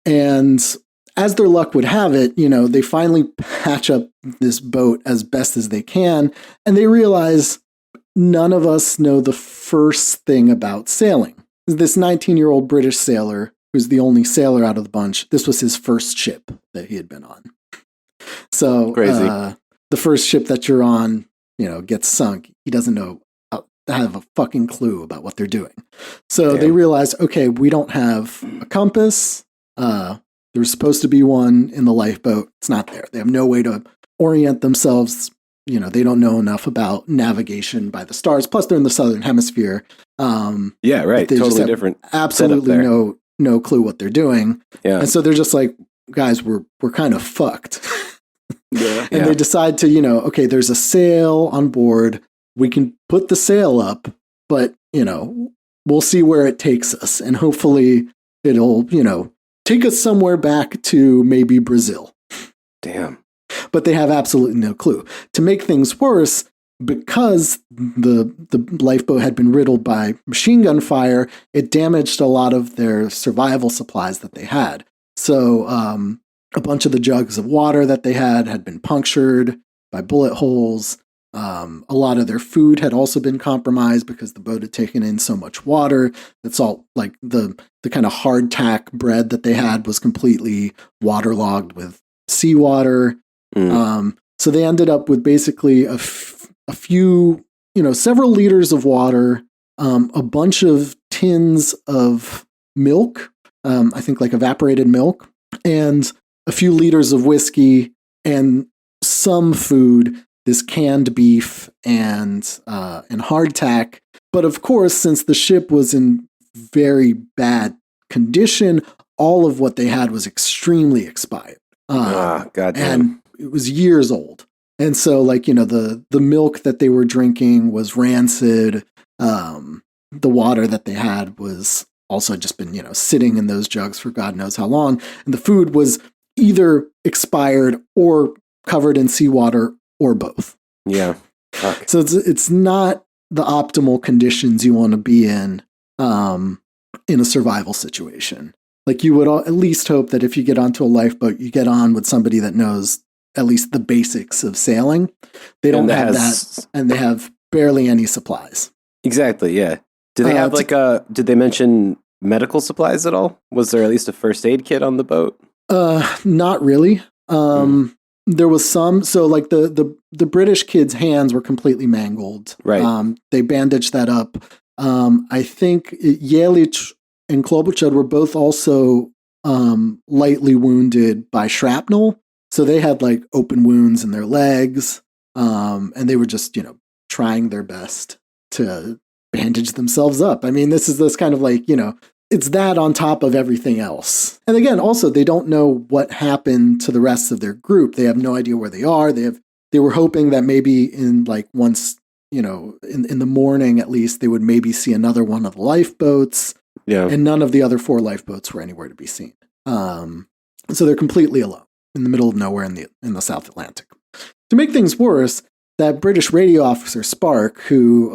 Speaker 2: And as their luck would have it, they finally patch up this boat as best as they can. And they realize none of us know the first thing about sailing. This 19-year-old British sailor, who's the only sailor out of the bunch, this was his first ship that he had been on. So
Speaker 1: crazy.
Speaker 2: The first ship that you're on, gets sunk. He doesn't have a fucking clue about what they're doing. So They realize, okay, we don't have a compass. There's supposed to be one in the lifeboat. It's not there. They have no way to orient themselves. They don't know enough about navigation by the stars. Plus, they're in the southern hemisphere.
Speaker 1: Yeah, right. Totally different.
Speaker 2: Absolutely no clue what they're doing.
Speaker 1: Yeah.
Speaker 2: And so they're just like, guys, we're kind of fucked.
Speaker 3: Yeah.
Speaker 2: And they decide to, okay, there's a sail on board. We can put the sail up, but, we'll see where it takes us. And hopefully it'll, take us somewhere back to maybe Brazil.
Speaker 1: Damn.
Speaker 2: But they have absolutely no clue. To make things worse, because the lifeboat had been riddled by machine gun fire, it damaged a lot of their survival supplies that they had. So a bunch of the jugs of water that they had been punctured by bullet holes. A lot of their food had also been compromised because the boat had taken in so much water. It's all like the kind of hardtack bread that they had was completely waterlogged with seawater. So they ended up with basically a few, several liters of water, a bunch of tins of milk, I think like evaporated milk, and a few liters of whiskey and some food, this canned beef and hardtack. But of course, since the ship was in very bad condition, all of what they had was extremely expired.
Speaker 1: Goddamn.
Speaker 2: And it was years old. And so, the milk that they were drinking was rancid. The water that they had was also just been, sitting in those jugs for God knows how long. And the food was either expired or covered in seawater or both.
Speaker 1: Yeah. Fuck.
Speaker 2: So it's not the optimal conditions you want to be in a survival situation. Like you would at least hope that if you get onto a lifeboat, you get on with somebody that knows at least the basics of sailing. They don't have that, and they have barely any supplies.
Speaker 1: Exactly, yeah. Do they have did they mention medical supplies at all? Was there at least a first aid kit on the boat?
Speaker 2: Not really. There was some, so like the British kid's hands were completely mangled.
Speaker 1: Right.
Speaker 2: They bandaged that up. I think Jelic and Klobuchar were both also lightly wounded by shrapnel. So they had like open wounds in their legs. And they were just, trying their best to bandage themselves up. I mean, this kind of like, it's that on top of everything else. And again, also, they don't know what happened to the rest of their group. They have no idea where they are. They were hoping that maybe in like once, in the morning at least, they would maybe see another one of the lifeboats.
Speaker 1: Yeah.
Speaker 2: And none of the other 4 lifeboats were anywhere to be seen. So they're completely alone in the middle of nowhere in the South Atlantic. To make things worse, that British radio officer Spark, who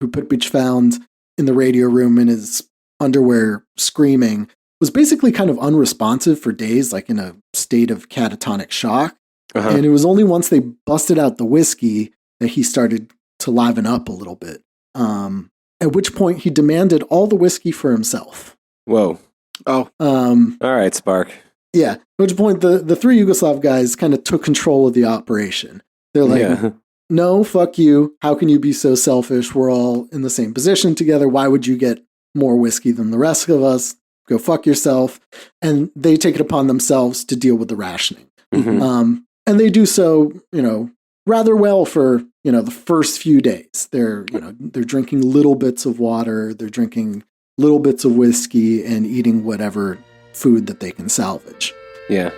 Speaker 2: Pripyat found in the radio room in his underwear screaming, was basically kind of unresponsive for days, like in a state of catatonic shock. Uh-huh. And it was only once they busted out the whiskey that he started to liven up a little bit. At which point he demanded all the whiskey for himself.
Speaker 1: Whoa.
Speaker 3: Oh.
Speaker 1: All right, Spark.
Speaker 2: Yeah. At which point the 3 Yugoslav guys kind of took control of the operation. They're like, no, fuck you. How can you be so selfish? We're all in the same position together. Why would you get more whiskey than the rest of us? Go fuck yourself. And they take it upon themselves to deal with the rationing. Mm-hmm. And they do so, rather well for, the first few days. They're drinking little bits of water. They're drinking little bits of whiskey and eating whatever food that they can salvage.
Speaker 1: Yeah.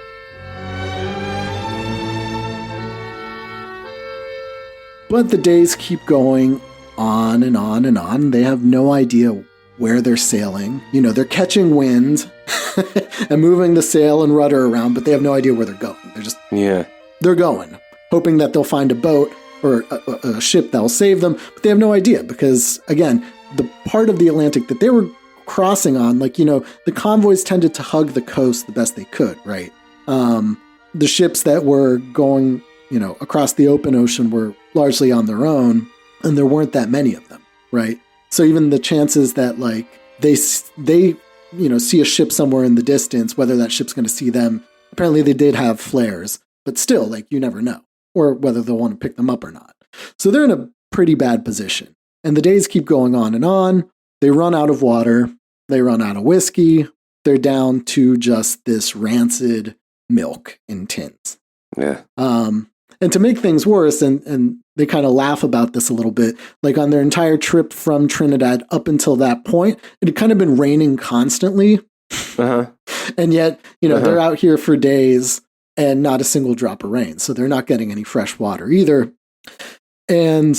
Speaker 2: But the days keep going on and on and on. They have no idea where they're sailing. They're catching wind and moving the sail and rudder around, but they have no idea where they're going. They're going, hoping that they'll find a boat or a ship that'll save them, but they have no idea because, again, the part of the Atlantic that they were crossing on, the convoys tended to hug the coast the best they could, right? The ships that were going, across the open ocean were largely on their own, and there weren't that many of them, right? So even the chances that, they see a ship somewhere in the distance, whether that ship's going to see them, apparently they did have flares, but still, you never know, or whether they'll want to pick them up or not. So they're in a pretty bad position. And the days keep going on and on. They run out of water. They run out of whiskey. They're down to just this rancid milk in tins.
Speaker 1: Yeah.
Speaker 2: And to make things worse, and they kind of laugh about this a little bit, on their entire trip from Trinidad up until that point, it had kind of been raining constantly. Uh-huh. And yet, they're out here for days and not a single drop of rain. So they're not getting any fresh water either. And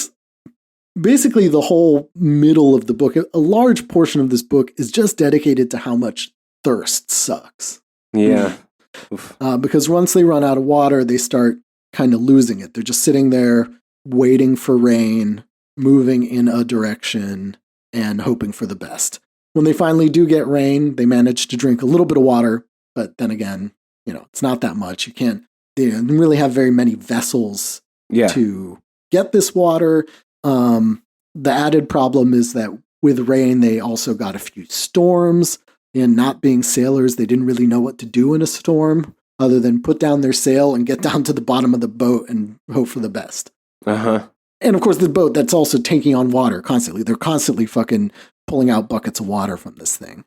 Speaker 2: basically the whole middle of the book, a large portion of this book is just dedicated to how much thirst sucks.
Speaker 1: Yeah.
Speaker 2: Because once they run out of water, they start kind of losing it. They're just sitting there waiting for rain, moving in a direction, and hoping for the best. When they finally do get rain, they manage to drink a little bit of water, but then again, it's not that much. They don't really have very many vessels to get this water. The added problem is that with rain, they also got a few storms, and not being sailors, they didn't really know what to do in a storm other than put down their sail and get down to the bottom of the boat and hope for the best.
Speaker 1: Uh-huh.
Speaker 2: And of course, the boat that's also taking on water constantly. They're constantly fucking pulling out buckets of water from this thing.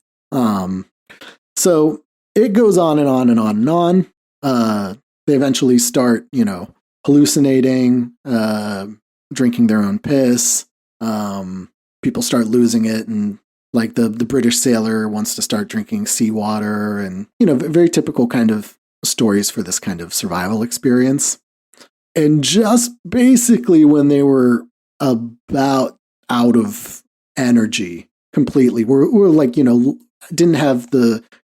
Speaker 2: So it goes on and on and on and on. They eventually start, hallucinating, drinking their own piss. People start losing it, and the British sailor wants to start drinking seawater, and very typical kind of stories for this kind of survival experience. And just basically when they were about out of energy completely, we're didn't have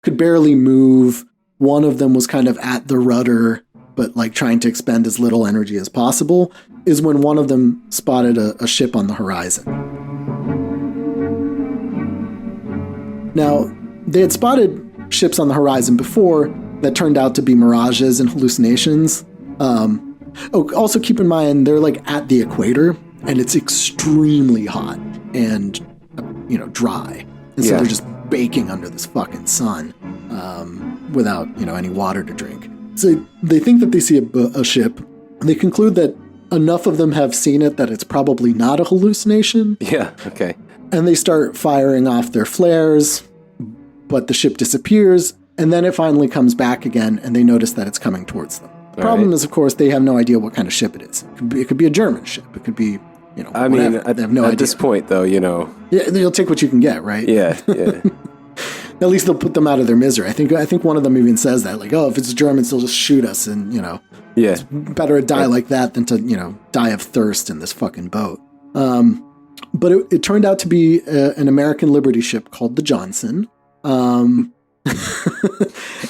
Speaker 2: could barely move. One of them was kind of at the rudder, but trying to expend as little energy as possible, is when one of them spotted a ship on the horizon. Now, they had spotted ships on the horizon before that turned out to be mirages and hallucinations. Also keep in mind, they're at the equator, and it's extremely hot and, dry. And so they're just baking under this fucking sun without, any water to drink. So they think that they see a ship. They conclude that enough of them have seen it that it's probably not a hallucination.
Speaker 1: Yeah, okay.
Speaker 2: And they start firing off their flares, but the ship disappears, and then it finally comes back again, and they notice that it's coming towards them. The problem is, of course, they have no idea what kind of ship it is. It could be a German ship. It could be,
Speaker 1: I mean, they have no idea. At this point, though,
Speaker 2: Yeah, you'll take what you can get, right?
Speaker 1: Yeah.
Speaker 2: at least they'll put them out of their misery. I think one of them even says that, like, oh, if it's Germans, they'll just shoot us, and it's better to die like that than to die of thirst in this fucking boat. But it turned out to be an American Liberty ship called the Johnson.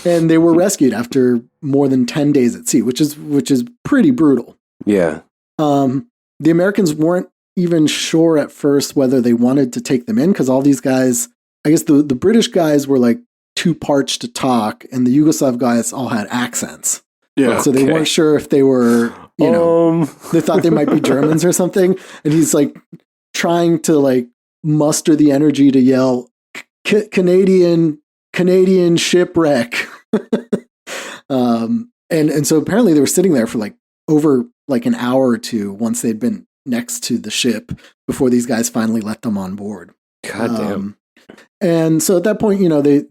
Speaker 2: And they were rescued after more than 10 days at sea, which is pretty brutal.
Speaker 1: Yeah.
Speaker 2: The Americans weren't even sure at first whether they wanted to take them in, because all these guys, I guess the British guys were like too parched to talk, and the Yugoslav guys all had accents.
Speaker 3: Yeah.
Speaker 2: So they weren't sure if they were, they thought they might be Germans or something. And he's like trying to like muster the energy to yell, Canadian shipwreck. And so apparently they were sitting there for like over like an hour or two once they'd been next to the ship before these guys finally let them on board.
Speaker 1: God damn.
Speaker 2: And so at that point,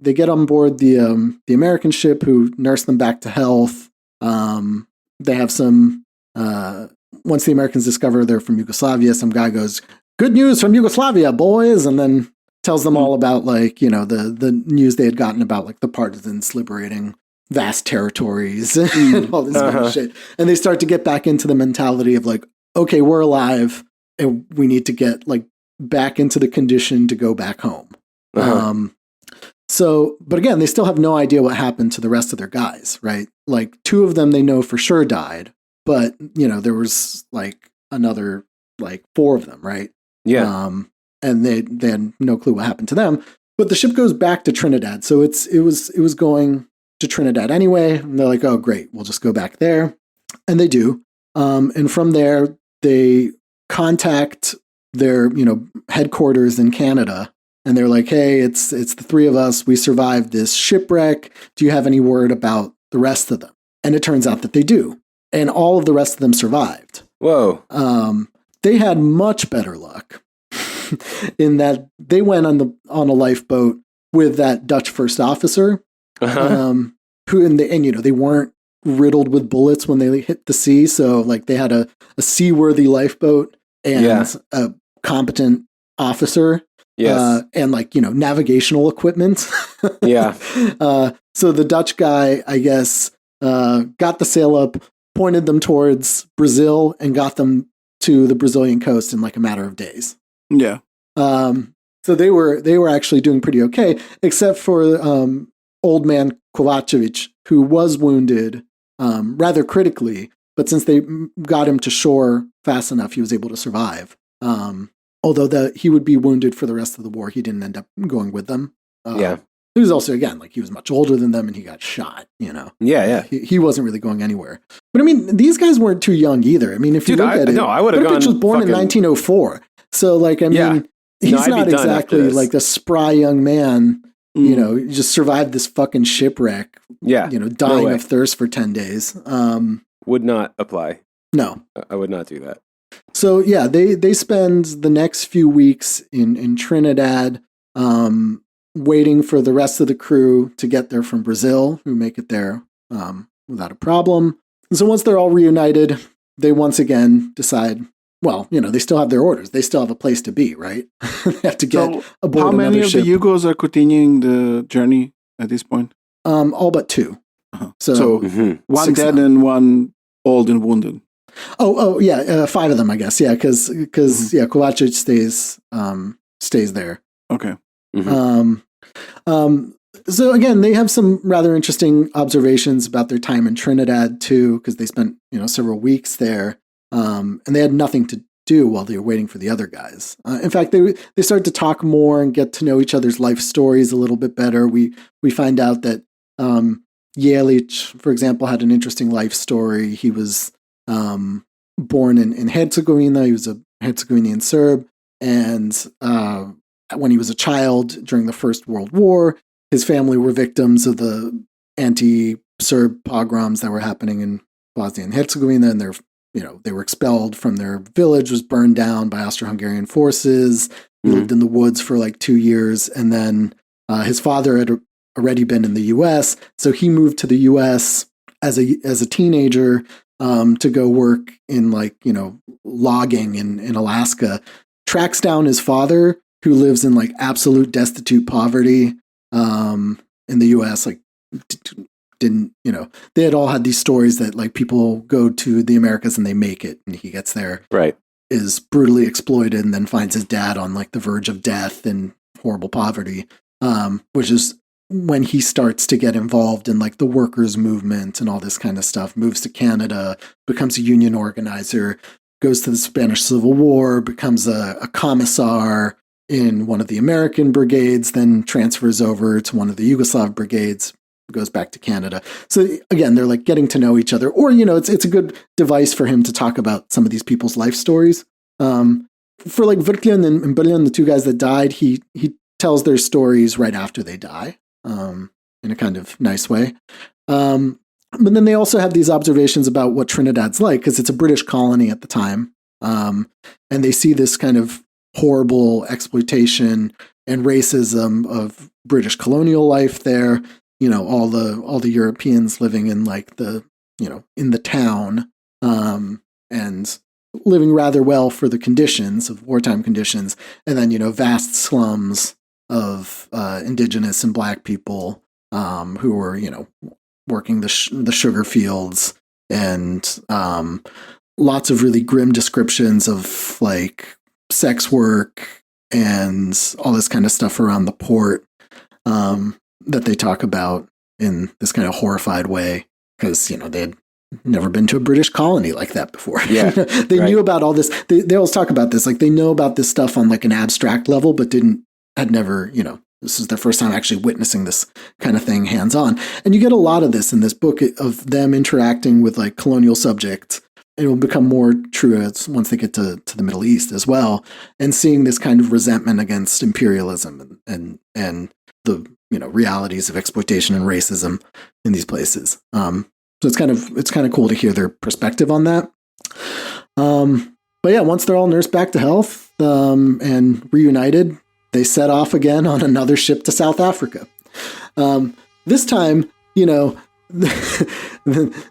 Speaker 2: they get on board the American ship, who nurse them back to health. They have some, once the Americans discover they're from Yugoslavia, some guy goes, "Good news from Yugoslavia, boys," and then tells them all about like, the news they had gotten about like the partisans liberating vast territories and all this kind of shit. And they start to get back into the mentality of like, okay, we're alive and we need to get like back into the condition to go back home. But again, they still have no idea what happened to the rest of their guys, right? Like 2 of them they know for sure died, but there was like another like 4 of them, right?
Speaker 1: Yeah.
Speaker 2: And they had no clue what happened to them. But the ship goes back to Trinidad, so it was going to Trinidad anyway. And they're like, oh great, we'll just go back there, and they do. And from there they contact their headquarters in Canada. And they're like, hey, it's the 3 of us. We survived this shipwreck. Do you have any word about the rest of them? And it turns out that they do. And all of the rest of them survived.
Speaker 1: Whoa.
Speaker 2: They had much better luck in that they went on a lifeboat with that Dutch first officer, who they weren't riddled with bullets when they hit the sea. So like they had a seaworthy lifeboat and a competent officer.
Speaker 1: Yes.
Speaker 2: And like, navigational equipment. So the Dutch guy, I guess, got the sail up, pointed them towards Brazil, and got them to the Brazilian coast in like a matter of days.
Speaker 3: Yeah.
Speaker 2: So they were actually doing pretty okay, except for old man Kovacevic, who was wounded rather critically, but since they got him to shore fast enough, he was able to survive. Although he would be wounded for the rest of the war, he didn't end up going with them. He was also, again, like he was much older than them and he got shot,
Speaker 1: Yeah.
Speaker 2: He wasn't really going anywhere. But I mean, these guys weren't too young either. I mean, if you look at it,
Speaker 1: no, I would have gone.
Speaker 2: Bitch was born in 1904. So like, I mean, he's not exactly like a spry young man, he just survived this fucking shipwreck, dying of thirst for 10 days.
Speaker 1: Would not apply.
Speaker 2: No.
Speaker 1: I would not do that.
Speaker 2: So yeah, they spend the next few weeks in Trinidad, waiting for the rest of the crew to get there from Brazil, who make it there without a problem. And so once they're all reunited, they once again decide, well, they still have their orders. They still have a place to be, right? They have to get aboard
Speaker 3: how many
Speaker 2: another
Speaker 3: of
Speaker 2: ship.
Speaker 3: the Yugos are continuing the journey at this point?
Speaker 2: All but 2. So
Speaker 3: one dead and one old and wounded.
Speaker 2: Oh, yeah, 5 of them, I guess. Yeah, because Kovacic stays there.
Speaker 3: Okay.
Speaker 2: So again, they have some rather interesting observations about their time in Trinidad too, because they spent several weeks there, and they had nothing to do while they were waiting for the other guys. In fact, they start to talk more and get to know each other's life stories a little bit better. We find out that Jelic, for example, had an interesting life story. He was born in Herzegovina. He was a Herzegovinian Serb, and when he was a child during the First World War, his family were victims of the anti-Serb pogroms that were happening in Bosnia and Herzegovina, and they were expelled from their village, was burned down by Austro-Hungarian forces. He lived in the woods for like 2 years, and then his father had already been in the U.S., so he moved to the U.S. as a teenager to go work in logging in Alaska. Tracks down his father, who lives in like absolute destitute poverty, in the U.S. Like didn't, they had all had these stories that like people go to the Americas and they make it, and he gets there,
Speaker 1: right,
Speaker 2: is brutally exploited, and then finds his dad on like the verge of death and horrible poverty, which is when he starts to get involved in like the workers' movement and all this kind of stuff. Moves to Canada, becomes a union organizer, goes to the Spanish Civil War, becomes a commissar in one of the American brigades, then transfers over to one of the Yugoslav brigades, goes back to Canada. So again, they're like getting to know each other, or, it's a good device for him to talk about some of these people's life stories. For like Vertlian and Berlin, the two guys that died, he tells their stories right after they die, in a kind of nice way. But then they also have these observations about what Trinidad's like, because it's a British colony at the time. And they see this kind of horrible exploitation and racism of British colonial life there. All the Europeans living in like the, in the town, and living rather well for the conditions of wartime conditions. And then, vast slums of indigenous and black people who were, working the sugar fields, and lots of really grim descriptions of like sex work and all this kind of stuff around the port, that they talk about in this kind of horrified way, because, they had never been to a British colony like that before.
Speaker 1: Yeah,
Speaker 2: they knew about all this. They always talk about this, like they know about this stuff on like an abstract level, but had never, this is their first time actually witnessing this kind of thing hands-on. And you get a lot of this in this book of them interacting with like colonial subjects. It will become more true once they get to the Middle East as well, and seeing this kind of resentment against imperialism and the realities of exploitation and racism in these places. So it's kind of cool to hear their perspective on that. But yeah, once they're all nursed back to health and reunited, they set off again on another ship to South Africa. This time, they're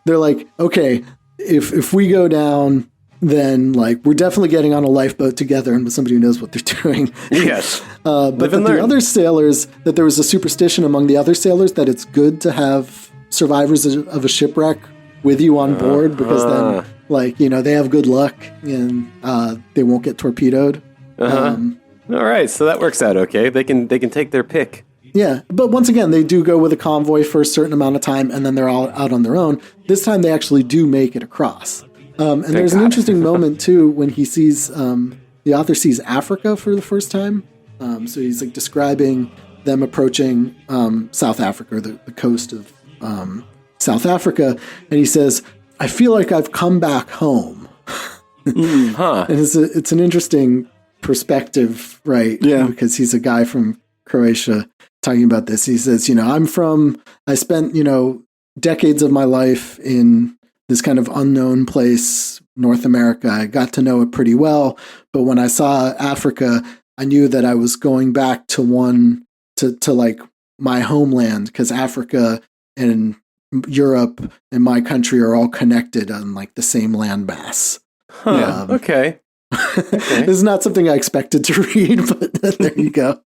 Speaker 2: like, okay, if we go down, then like we're definitely getting on a lifeboat together and with somebody who knows what they're doing.
Speaker 1: Yes.
Speaker 2: But the other sailors, that there was a superstition among the other sailors that it's good to have survivors of a shipwreck with you on board, because then like, they have good luck and they won't get torpedoed.
Speaker 1: All right, so that works out okay. They can take their pick.
Speaker 2: Yeah, but once again, they do go with a convoy for a certain amount of time, and then they're all out on their own. This time, they actually do make it across. And there's an interesting moment, too, when he sees, the author sees Africa for the first time. So he's like describing them approaching South Africa, the coast of South Africa, and he says, "I feel like I've come back home." And it's an interesting perspective, right?
Speaker 3: Yeah.
Speaker 2: Because he's a guy from Croatia talking about this. He says, I spent, decades of my life in this kind of unknown place, North America. I got to know it pretty well. But when I saw Africa, I knew that I was going back to like my homeland, because Africa and Europe and my country are all connected on like the same landmass.
Speaker 1: Okay.
Speaker 2: This is not something I expected to read, but there you go.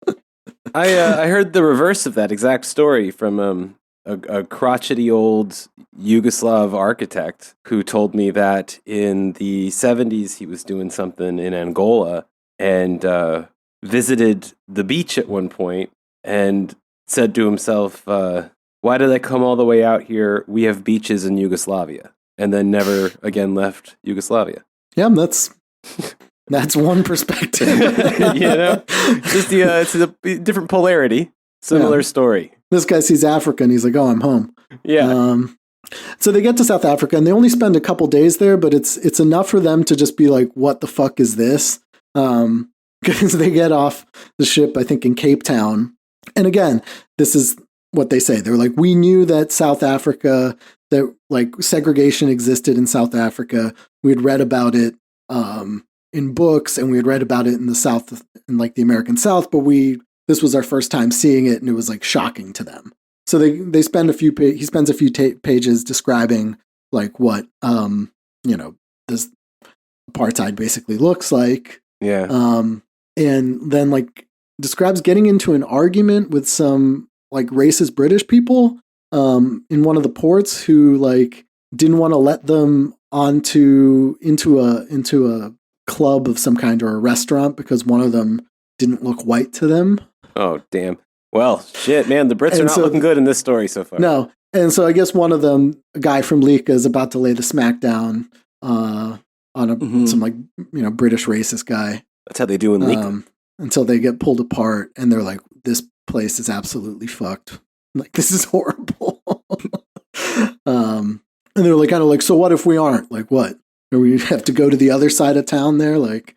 Speaker 1: I heard the reverse of that exact story from a crotchety old Yugoslav architect who told me that in the 70s he was doing something in Angola and visited the beach at one point and said to himself, why did I come all the way out here? We have beaches in Yugoslavia. And then never again left Yugoslavia.
Speaker 2: Yeah, that's one perspective.
Speaker 1: Just it's a different polarity. Similar story.
Speaker 2: This guy sees Africa and he's like, "Oh, I'm home."
Speaker 1: Yeah.
Speaker 2: So they get to South Africa and they only spend a couple days there, but it's enough for them to just be like, "What the fuck is this?" Because they get off the ship, I think, in Cape Town, and again, this is what they say. They're like, "We knew that South Africa, that like segregation existed in South Africa. We had read about it in books, and we had read about it in the South, in like the American South, but this was our first time seeing it, and it was like shocking to them." So they spend he spends a few pages describing like what this apartheid basically looks like.
Speaker 1: Yeah.
Speaker 2: And then like describes getting into an argument with some like racist British people in one of the ports who like didn't want to let them into a club of some kind or a restaurant because one of them didn't look white to them.
Speaker 1: Oh, damn. Well, shit, man, the Brits are not looking good in this story so far.
Speaker 2: No. And so I guess one of them, a guy from Lika, is about to lay the smackdown on some like, British racist guy.
Speaker 1: That's how they do in Lika.
Speaker 2: Until they get pulled apart and they're like, this place is absolutely fucked. Like, this is horrible. And they're like, kind of like, so what if we aren't? Like, what? Or we have to go to the other side of town there? Like,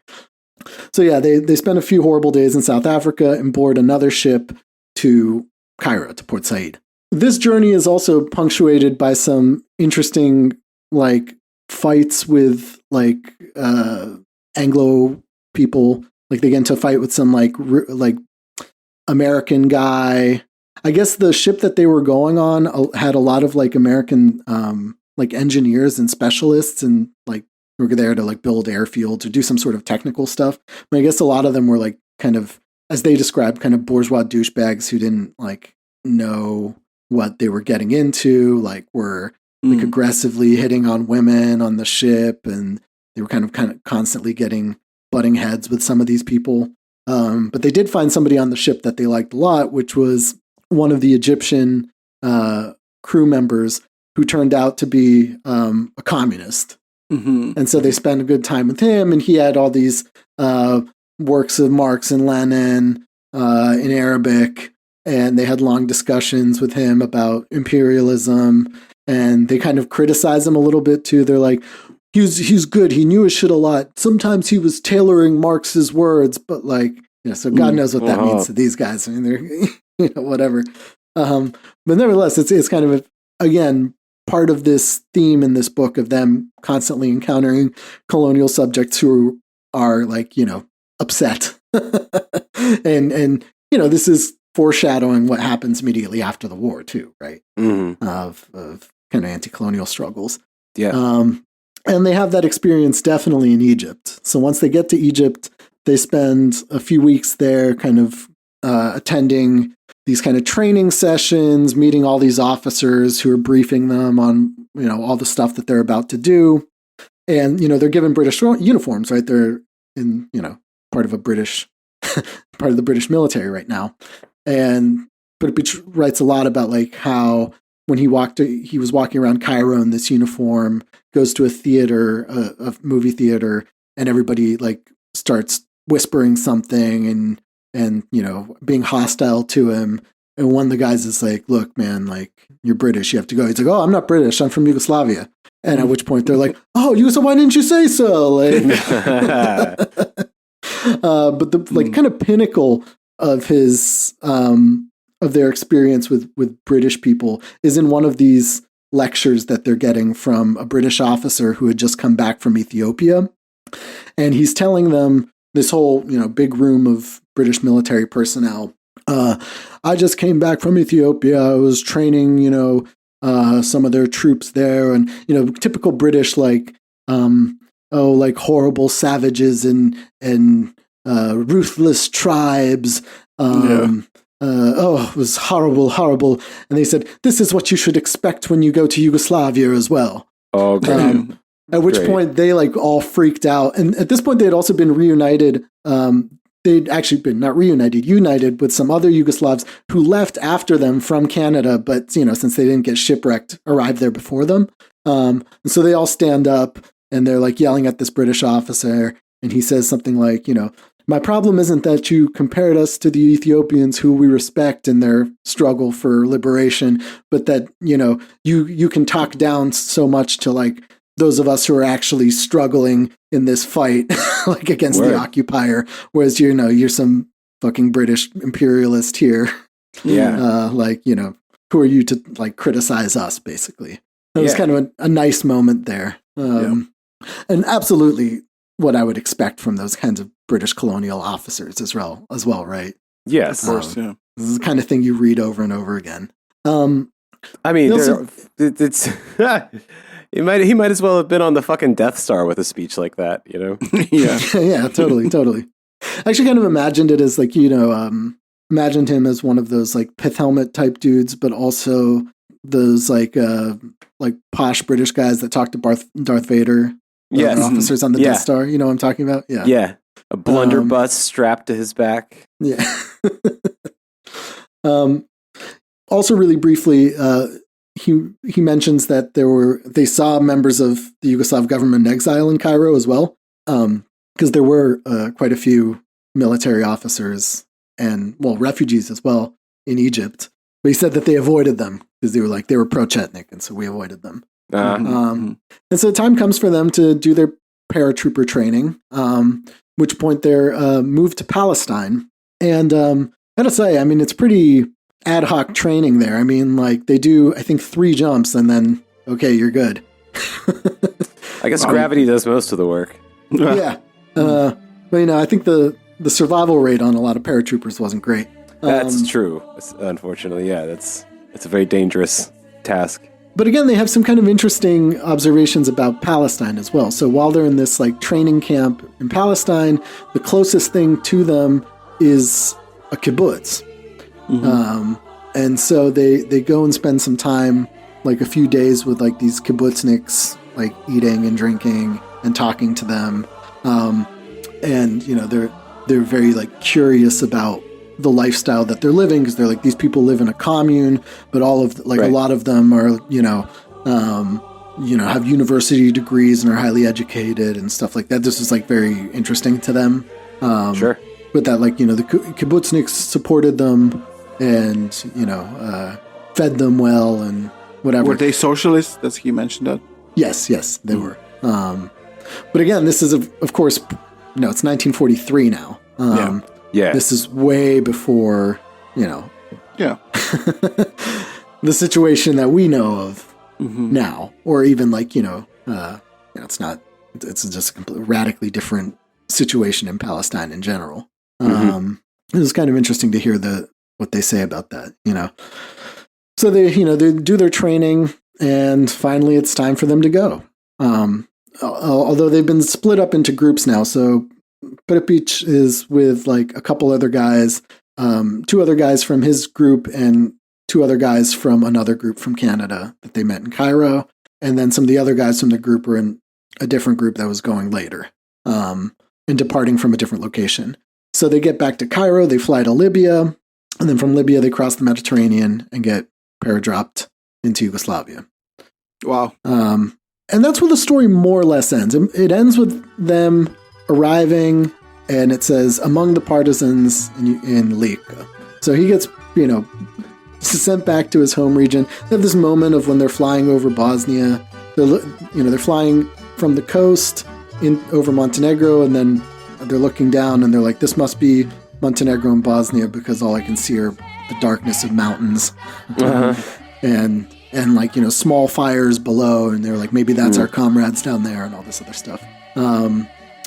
Speaker 2: so yeah, they spend a few horrible days in South Africa and board another ship to Cairo, to Port Said. This journey is also punctuated by some interesting, like, fights with, like, Anglo people. Like, they get into a fight with some, like American guy. I guess the ship that they were going on had a lot of, like, American, like, engineers and specialists and, like, who were there to, like, build airfields or do some sort of technical stuff. But I guess a lot of them were, like, kind of, as they described, kind of bourgeois douchebags who didn't, like, know what they were getting into, like, were, like, aggressively hitting on women on the ship, and they were kind of constantly butting heads with some of these people. But they did find somebody on the ship that they liked a lot, which was one of the Egyptian crew members who turned out to be a communist. Mm-hmm. And so they spent a good time with him, and he had all these works of Marx and Lenin in Arabic, and they had long discussions with him about imperialism, and they kind of criticized him a little bit too. They're like, he's good. He knew his shit a lot. Sometimes he was tailoring Marx's words, but like, so God knows what that means to these guys. I mean, they're, whatever. But nevertheless, it's kind of, again, part of this theme in this book of them constantly encountering colonial subjects who are like, upset. and this is foreshadowing what happens immediately after the war too, right? Mm-hmm. Of kind of anti-colonial struggles.
Speaker 1: Yeah.
Speaker 2: And they have that experience definitely in Egypt. So once they get to Egypt, they spend a few weeks there kind of attending these kind of training sessions, meeting all these officers who are briefing them on, all the stuff that they're about to do. And, they're given British uniforms, right? They're in, part of the British military right now. And Pripyat writes a lot about like how when he was walking around Cairo in this uniform, goes to a theater, a movie theater, and everybody like starts whispering something and being hostile to him. And one of the guys is like, look, man, like, you're British, you have to go. He's like, oh, I'm not British, I'm from Yugoslavia. And at which point they're like, oh, so why didn't you say so? Like, but the like kind of pinnacle of his of their experience with British people is in one of these lectures that they're getting from a British officer who had just come back from Ethiopia. And he's telling them, this whole, big room of British military personnel, I just came back from Ethiopia. I was training, some of their troops there, and, typical British, like, like horrible savages and ruthless tribes. It was horrible. And they said, this is what you should expect when you go to Yugoslavia as well.
Speaker 1: Oh, okay.
Speaker 2: At which point they like all freaked out. And at this point they had also been reunited. They'd actually been not reunited, united with some other Yugoslavs who left after them from Canada. But, since they didn't get shipwrecked, arrived there before them. And so they all stand up and they're like yelling at this British officer. And he says something like, my problem isn't that you compared us to the Ethiopians who we respect in their struggle for liberation, but that, you can talk down so much to like those of us who are actually struggling in this fight, like against the occupier, whereas, you're some fucking British imperialist here.
Speaker 1: Yeah.
Speaker 2: Who are you to like criticize us, basically? It was kind of a nice moment there. And absolutely what I would expect from those kinds of British colonial officers as well, right?
Speaker 1: Yes.
Speaker 3: Of course, yeah.
Speaker 2: This is the kind of thing you read over and over again.
Speaker 1: I mean, it's he might as well have been on the fucking Death Star with a speech like that,
Speaker 3: Yeah.
Speaker 2: Yeah, totally. I actually kind of imagined it as like, imagined him as one of those like pith helmet type dudes, but also those like posh British guys that talk to Darth Vader.
Speaker 1: Yes.
Speaker 2: Officers on the Death Star. You know what I'm talking about? Yeah.
Speaker 1: Yeah. A blunderbuss strapped to his back.
Speaker 2: Yeah. Also, really briefly, he mentions that they saw members of the Yugoslav government in exile in Cairo as well, because there were quite a few military officers and refugees as well in Egypt. But he said that they avoided them because they were pro-Chetnik, and so we avoided them. And so time comes for them to do their paratrooper training, which point they're moved to Palestine. And I gotta say, I mean, it's pretty ad hoc training there. I mean, like they do, I think 3 jumps and then, okay, you're good.
Speaker 1: I guess gravity does most of the work.
Speaker 2: Yeah. But, I think the survival rate on a lot of paratroopers wasn't great.
Speaker 1: That's true. Unfortunately, yeah, it's a very dangerous task.
Speaker 2: But again, they have some kind of interesting observations about Palestine as well. So while they're in this like training camp in Palestine, the closest thing to them is a kibbutz. And so they go and spend some time, like a few days with like these kibbutzniks, like eating and drinking and talking to them. And, they're very like curious about the lifestyle that they're living, because they're like, these people live in a commune, but all of a lot of them are, have university degrees and are highly educated and stuff like that. This is like very interesting to them.
Speaker 1: Sure.
Speaker 2: But that the kibbutzniks supported them and, fed them well and whatever.
Speaker 3: Were they socialists? Does he mention that?
Speaker 2: Yes, they were. But again, this is, of course, it's 1943 now.
Speaker 1: Yeah.
Speaker 2: This is way before, the situation that we know of now, or even it's not, it's just a completely radically different situation in Palestine in general. It was kind of interesting to hear what they say about that, So they do their training, and finally it's time for them to go. Although they've been split up into groups now, so Pripyat is with like a couple other guys, 2 other guys from his group and 2 other guys from another group from Canada that they met in Cairo. And then some of the other guys from the group were in a different group that was going later, and departing from a different location. So they get back to Cairo, they fly to Libya, and then from Libya they cross the Mediterranean and get paradropped into Yugoslavia.
Speaker 3: Wow.
Speaker 2: And that's where the story more or less ends. It ends with them arriving, and it says among the partisans in Lika. So he gets, sent back to his home region. They have this moment of when they're flying over Bosnia. They're flying from the coast over Montenegro, and then they're looking down, and they're like, "This must be Montenegro and Bosnia because all I can see are the darkness of mountains." And small fires below, and they're like, maybe that's our comrades down there, and all this other stuff.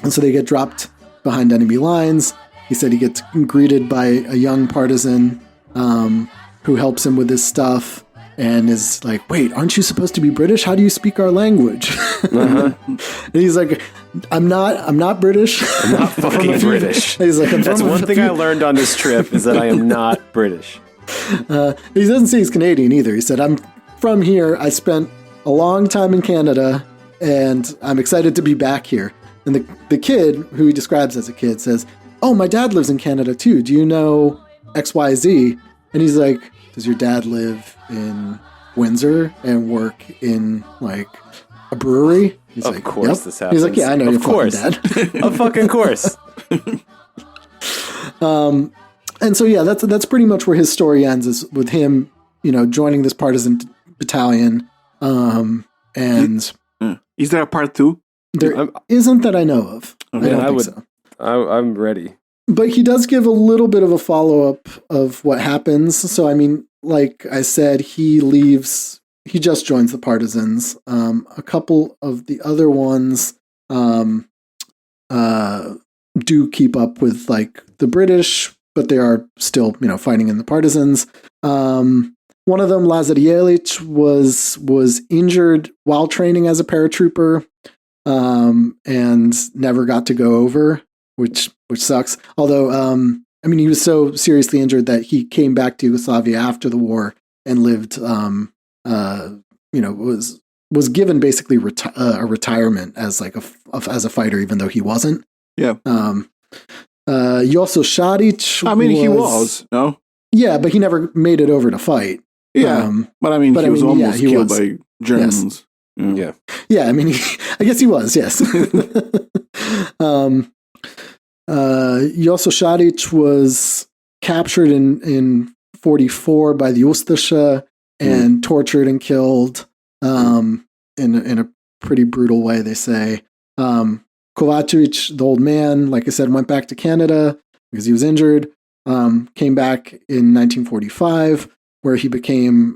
Speaker 2: And so they get dropped behind enemy lines. He said he gets greeted by a young partisan who helps him with his stuff and is like, "Wait, aren't you supposed to be British? How do you speak our language?" And he's like, I'm not British.
Speaker 1: I'm not fucking British.
Speaker 2: He's like,
Speaker 1: that's one thing I learned on this trip is that I am not British.
Speaker 2: He doesn't say he's Canadian either. He said, "I'm from here. I spent a long time in Canada, and I'm excited to be back here." And the kid, who he describes as a kid, says, "Oh, my dad lives in Canada too. Do you know XYZ?" And he's like, "Does your dad live in Windsor and work in like a brewery?" He's
Speaker 1: of course, this happens.
Speaker 2: He's like, "Yeah, I know your fucking dad."
Speaker 1: Of fucking course.
Speaker 2: And so that's pretty much where his story ends, is with him, joining this partisan battalion. And
Speaker 3: is there a part 2?
Speaker 2: There isn't that I know of.
Speaker 3: Okay.
Speaker 2: I don't think so.
Speaker 1: I'm ready.
Speaker 2: But he does give a little bit of a follow-up of what happens. So, I mean, like I said, he just joins the Partisans. A couple of the other ones do keep up with, like, the British, but they are still, fighting in the Partisans. One of them, Lazar Jelic, was injured while training as a paratrooper, and never got to go over, which sucks. Although I mean, he was so seriously injured that he came back to Yugoslavia after the war and lived, was given basically a retirement as like as a fighter, even though he wasn't.
Speaker 3: Yeah.
Speaker 2: Joso Šarić.
Speaker 3: I mean, he was, no?
Speaker 2: Yeah, but he never made it over to fight.
Speaker 3: Yeah, but I mean, he was almost killed by Germans.
Speaker 2: Yes. Yeah. Yeah, I mean, I guess he was, yes. Joso Šarić was captured in 1944 by the Ustaša and tortured and killed in a pretty brutal way, they say. Kovačević, the old man, like I said, went back to Canada because he was injured, came back in 1945, where he became,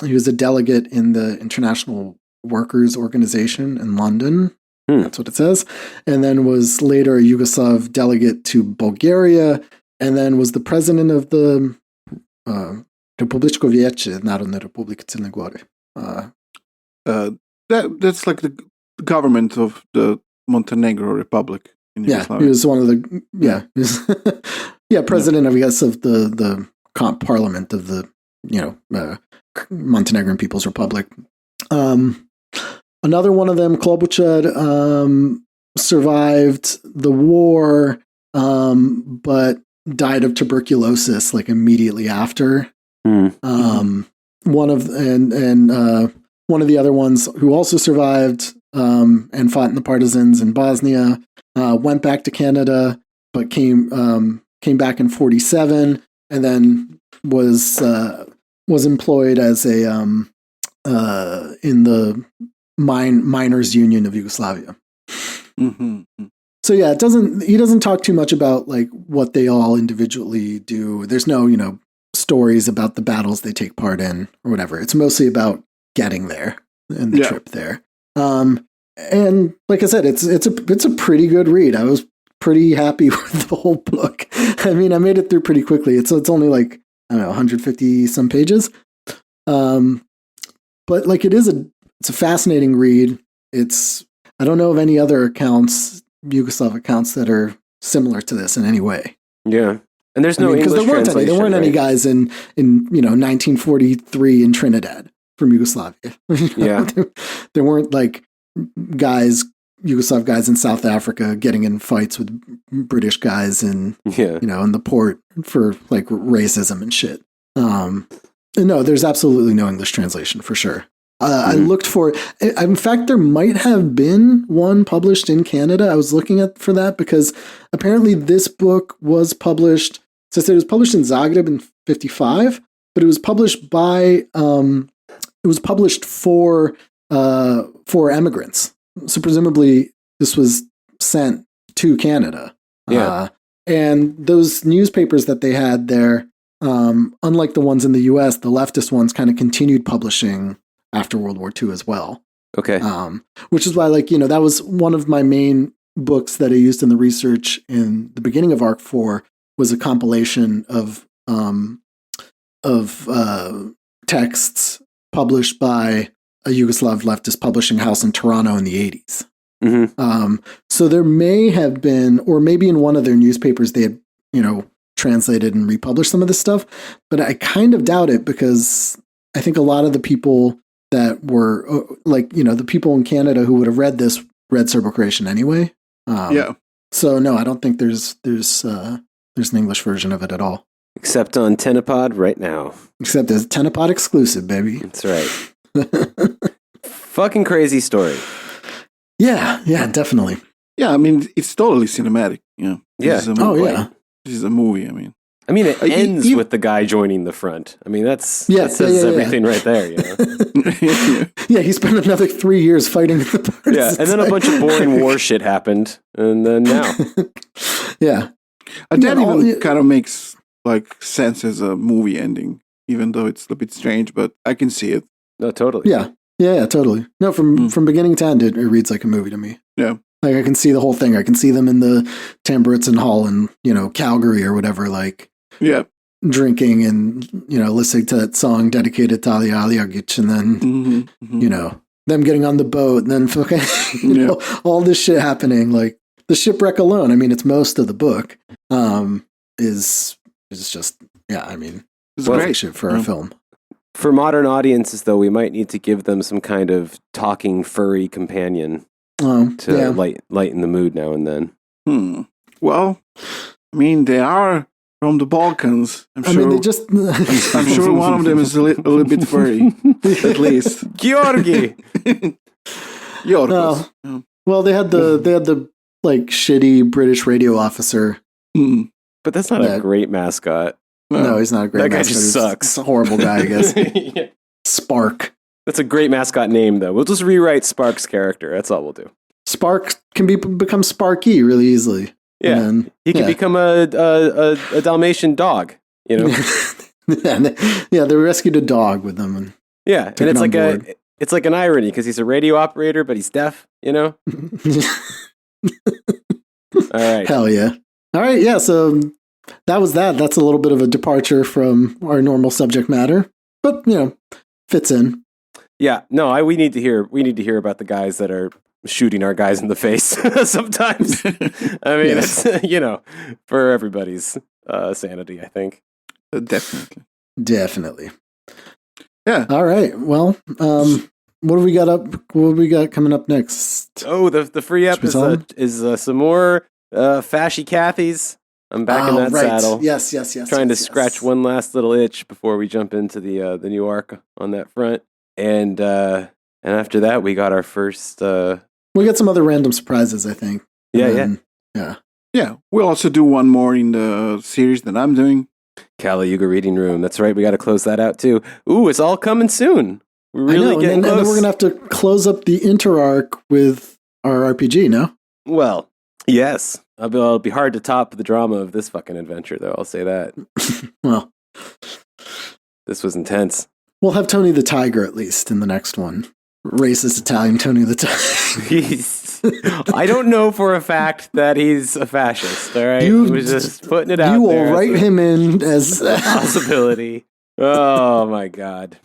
Speaker 2: he was a delegate in the International Workers' Organization in London. That's what it says. And then was later a Yugoslav delegate to Bulgaria, and then was the president of the Republičko vijeće Narodne Republike Crne Gore.
Speaker 3: That's like the government of the Montenegro Republic in Yugoslavia.
Speaker 2: Yeah, he was one of the president, I guess, of the parliament of the Montenegrin People's Republic. Another one of them, Klobuchar, survived the war, but died of tuberculosis like immediately after. One of the other ones who also survived and fought in the Partisans in Bosnia went back to Canada, but came back in 1947, and then was employed as a in the miners' union of Yugoslavia. So yeah, he doesn't talk too much about like what they all individually do. There's no stories about the battles they take part in or whatever. It's mostly about getting there and the trip there. And like I said, it's a pretty good read. I was pretty happy with the whole book. I mean, I made it through pretty quickly. It's only like, I don't know, 150 some pages. But like it's a fascinating read. I don't know of any other Yugoslav accounts that are similar to this in any way.
Speaker 1: Yeah. And there's no English translation.
Speaker 2: There weren't any guys in 1943 in Trinidad from Yugoslavia.
Speaker 1: Yeah.
Speaker 2: There weren't like Yugoslav guys in South Africa getting in fights with British guys in in the port for like racism and shit. No, there's absolutely no English translation for sure. I looked for, in fact, there might have been one published in Canada. I was looking for that because apparently this book was published. So it was published in Zagreb in 1955, but it was published for immigrants. So presumably this was sent to Canada.
Speaker 1: Yeah.
Speaker 2: And those newspapers that they had there, unlike the ones in the US, the leftist ones kind of continued publishing after World War II as well.
Speaker 1: Okay.
Speaker 2: Which is why, that was one of my main books that I used in the research in the beginning of ARC 4 was a compilation of texts published by a Yugoslav leftist publishing house in Toronto in the 80s. So there may have been, or maybe in one of their newspapers, they had, translated and republished some of this stuff, but I kind of doubt it because I think a lot of the people that were the people in Canada who would have read this read Serbo-Croatian anyway. So no, I don't think there's an English version of it at all.
Speaker 1: Except on TENEPOD right now.
Speaker 2: Except as TENEPOD exclusive, baby.
Speaker 1: That's right. Fucking crazy story.
Speaker 2: Yeah, definitely.
Speaker 3: Yeah, I mean, it's totally cinematic.
Speaker 1: Yeah.
Speaker 3: This is a movie, I mean.
Speaker 1: It ends with the guy joining the front. I mean, that says everything right there,
Speaker 2: Yeah, he spent another 3 years fighting the Partisans.
Speaker 1: Yeah, and then a bunch of boring war shit happened, and then now.
Speaker 2: Yeah.
Speaker 3: That even kind of makes like sense as a movie ending, even though it's a bit strange, but I can see it.
Speaker 1: No, totally.
Speaker 2: Yeah, totally. No, from beginning to end, it reads like a movie to me.
Speaker 3: Yeah.
Speaker 2: Like I can see the whole thing. I can see them in the Tamburitzen Hall in, Calgary or whatever, drinking and, listening to that song dedicated to Ali Aliagic, and then, them getting on the boat, and then fucking, all this shit happening, like the shipwreck alone. I mean, it's most of the book. is just, I mean,
Speaker 3: it's great
Speaker 2: for a film.
Speaker 1: For modern audiences, though, we might need to give them some kind of talking furry companion to lighten the mood now and then.
Speaker 3: Well, I mean, they are from the Balkans. I'm sure one of them is a little bit furry, at least.
Speaker 1: Georgi.
Speaker 3: Yorgos.
Speaker 2: Well, they had the like shitty British radio officer.
Speaker 1: But that's not a great mascot.
Speaker 2: No, he's not a great mascot.
Speaker 1: That guy just sucks.
Speaker 2: He's a horrible guy, I guess. Yeah. Spark.
Speaker 1: That's a great mascot name, though. We'll just rewrite Spark's character. That's all we'll do.
Speaker 2: Spark can become Sparky really easily.
Speaker 1: Yeah, then, he can become a Dalmatian dog. You know.
Speaker 2: They rescued a dog with them, and
Speaker 1: it's like an irony because he's a radio operator, but he's deaf. You know. All right.
Speaker 2: Hell yeah. All right. Yeah. So that was that. That's a little bit of a departure from our normal subject matter, but fits in.
Speaker 1: Yeah. No. We need to hear about the guys that are shooting our guys in the face sometimes. I mean, it's, for everybody's sanity, I think.
Speaker 3: Definitely.
Speaker 1: Yeah.
Speaker 2: All right. Well, what do we got up? What do we got coming up next?
Speaker 1: Oh, the free ep is some more Fashy Cathy's. I'm back in that saddle.
Speaker 2: Yes.
Speaker 1: Trying to scratch one last little itch before we jump into the new arc on that front. And after that, we got our first.
Speaker 2: We got some other random surprises, I think.
Speaker 1: Yeah.
Speaker 3: We'll also do one more in the series that I'm doing.
Speaker 1: Kali Yuga Reading Room. That's right. We got to close that out too. Ooh, it's all coming soon. We're really getting close.
Speaker 2: And then we're gonna have to close up the inter-arc with our RPG. No.
Speaker 1: Well, yes. It'll be hard to top the drama of this fucking adventure, though. I'll say that.
Speaker 2: Well,
Speaker 1: this was intense.
Speaker 2: We'll have Tony the Tiger at least in the next one. Racist Italian Tony the Tiger.
Speaker 1: I don't know for a fact that he's a fascist. All right, we're just putting it out.
Speaker 2: You will write him in as
Speaker 1: a possibility. Oh my god.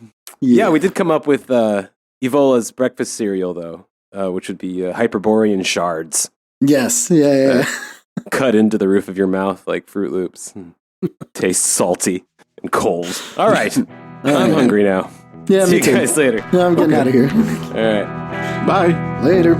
Speaker 1: Yeah, we did come up with Evola's breakfast cereal, though, which would be Hyperborean shards.
Speaker 2: Yes, yeah.
Speaker 1: Cut into the roof of your mouth like Fruit Loops. Tastes salty and cold. All right. I'm hungry now.
Speaker 2: Yeah,
Speaker 1: See you guys later.
Speaker 2: Yeah, I'm getting out of here.
Speaker 1: All right.
Speaker 3: Bye.
Speaker 2: Later.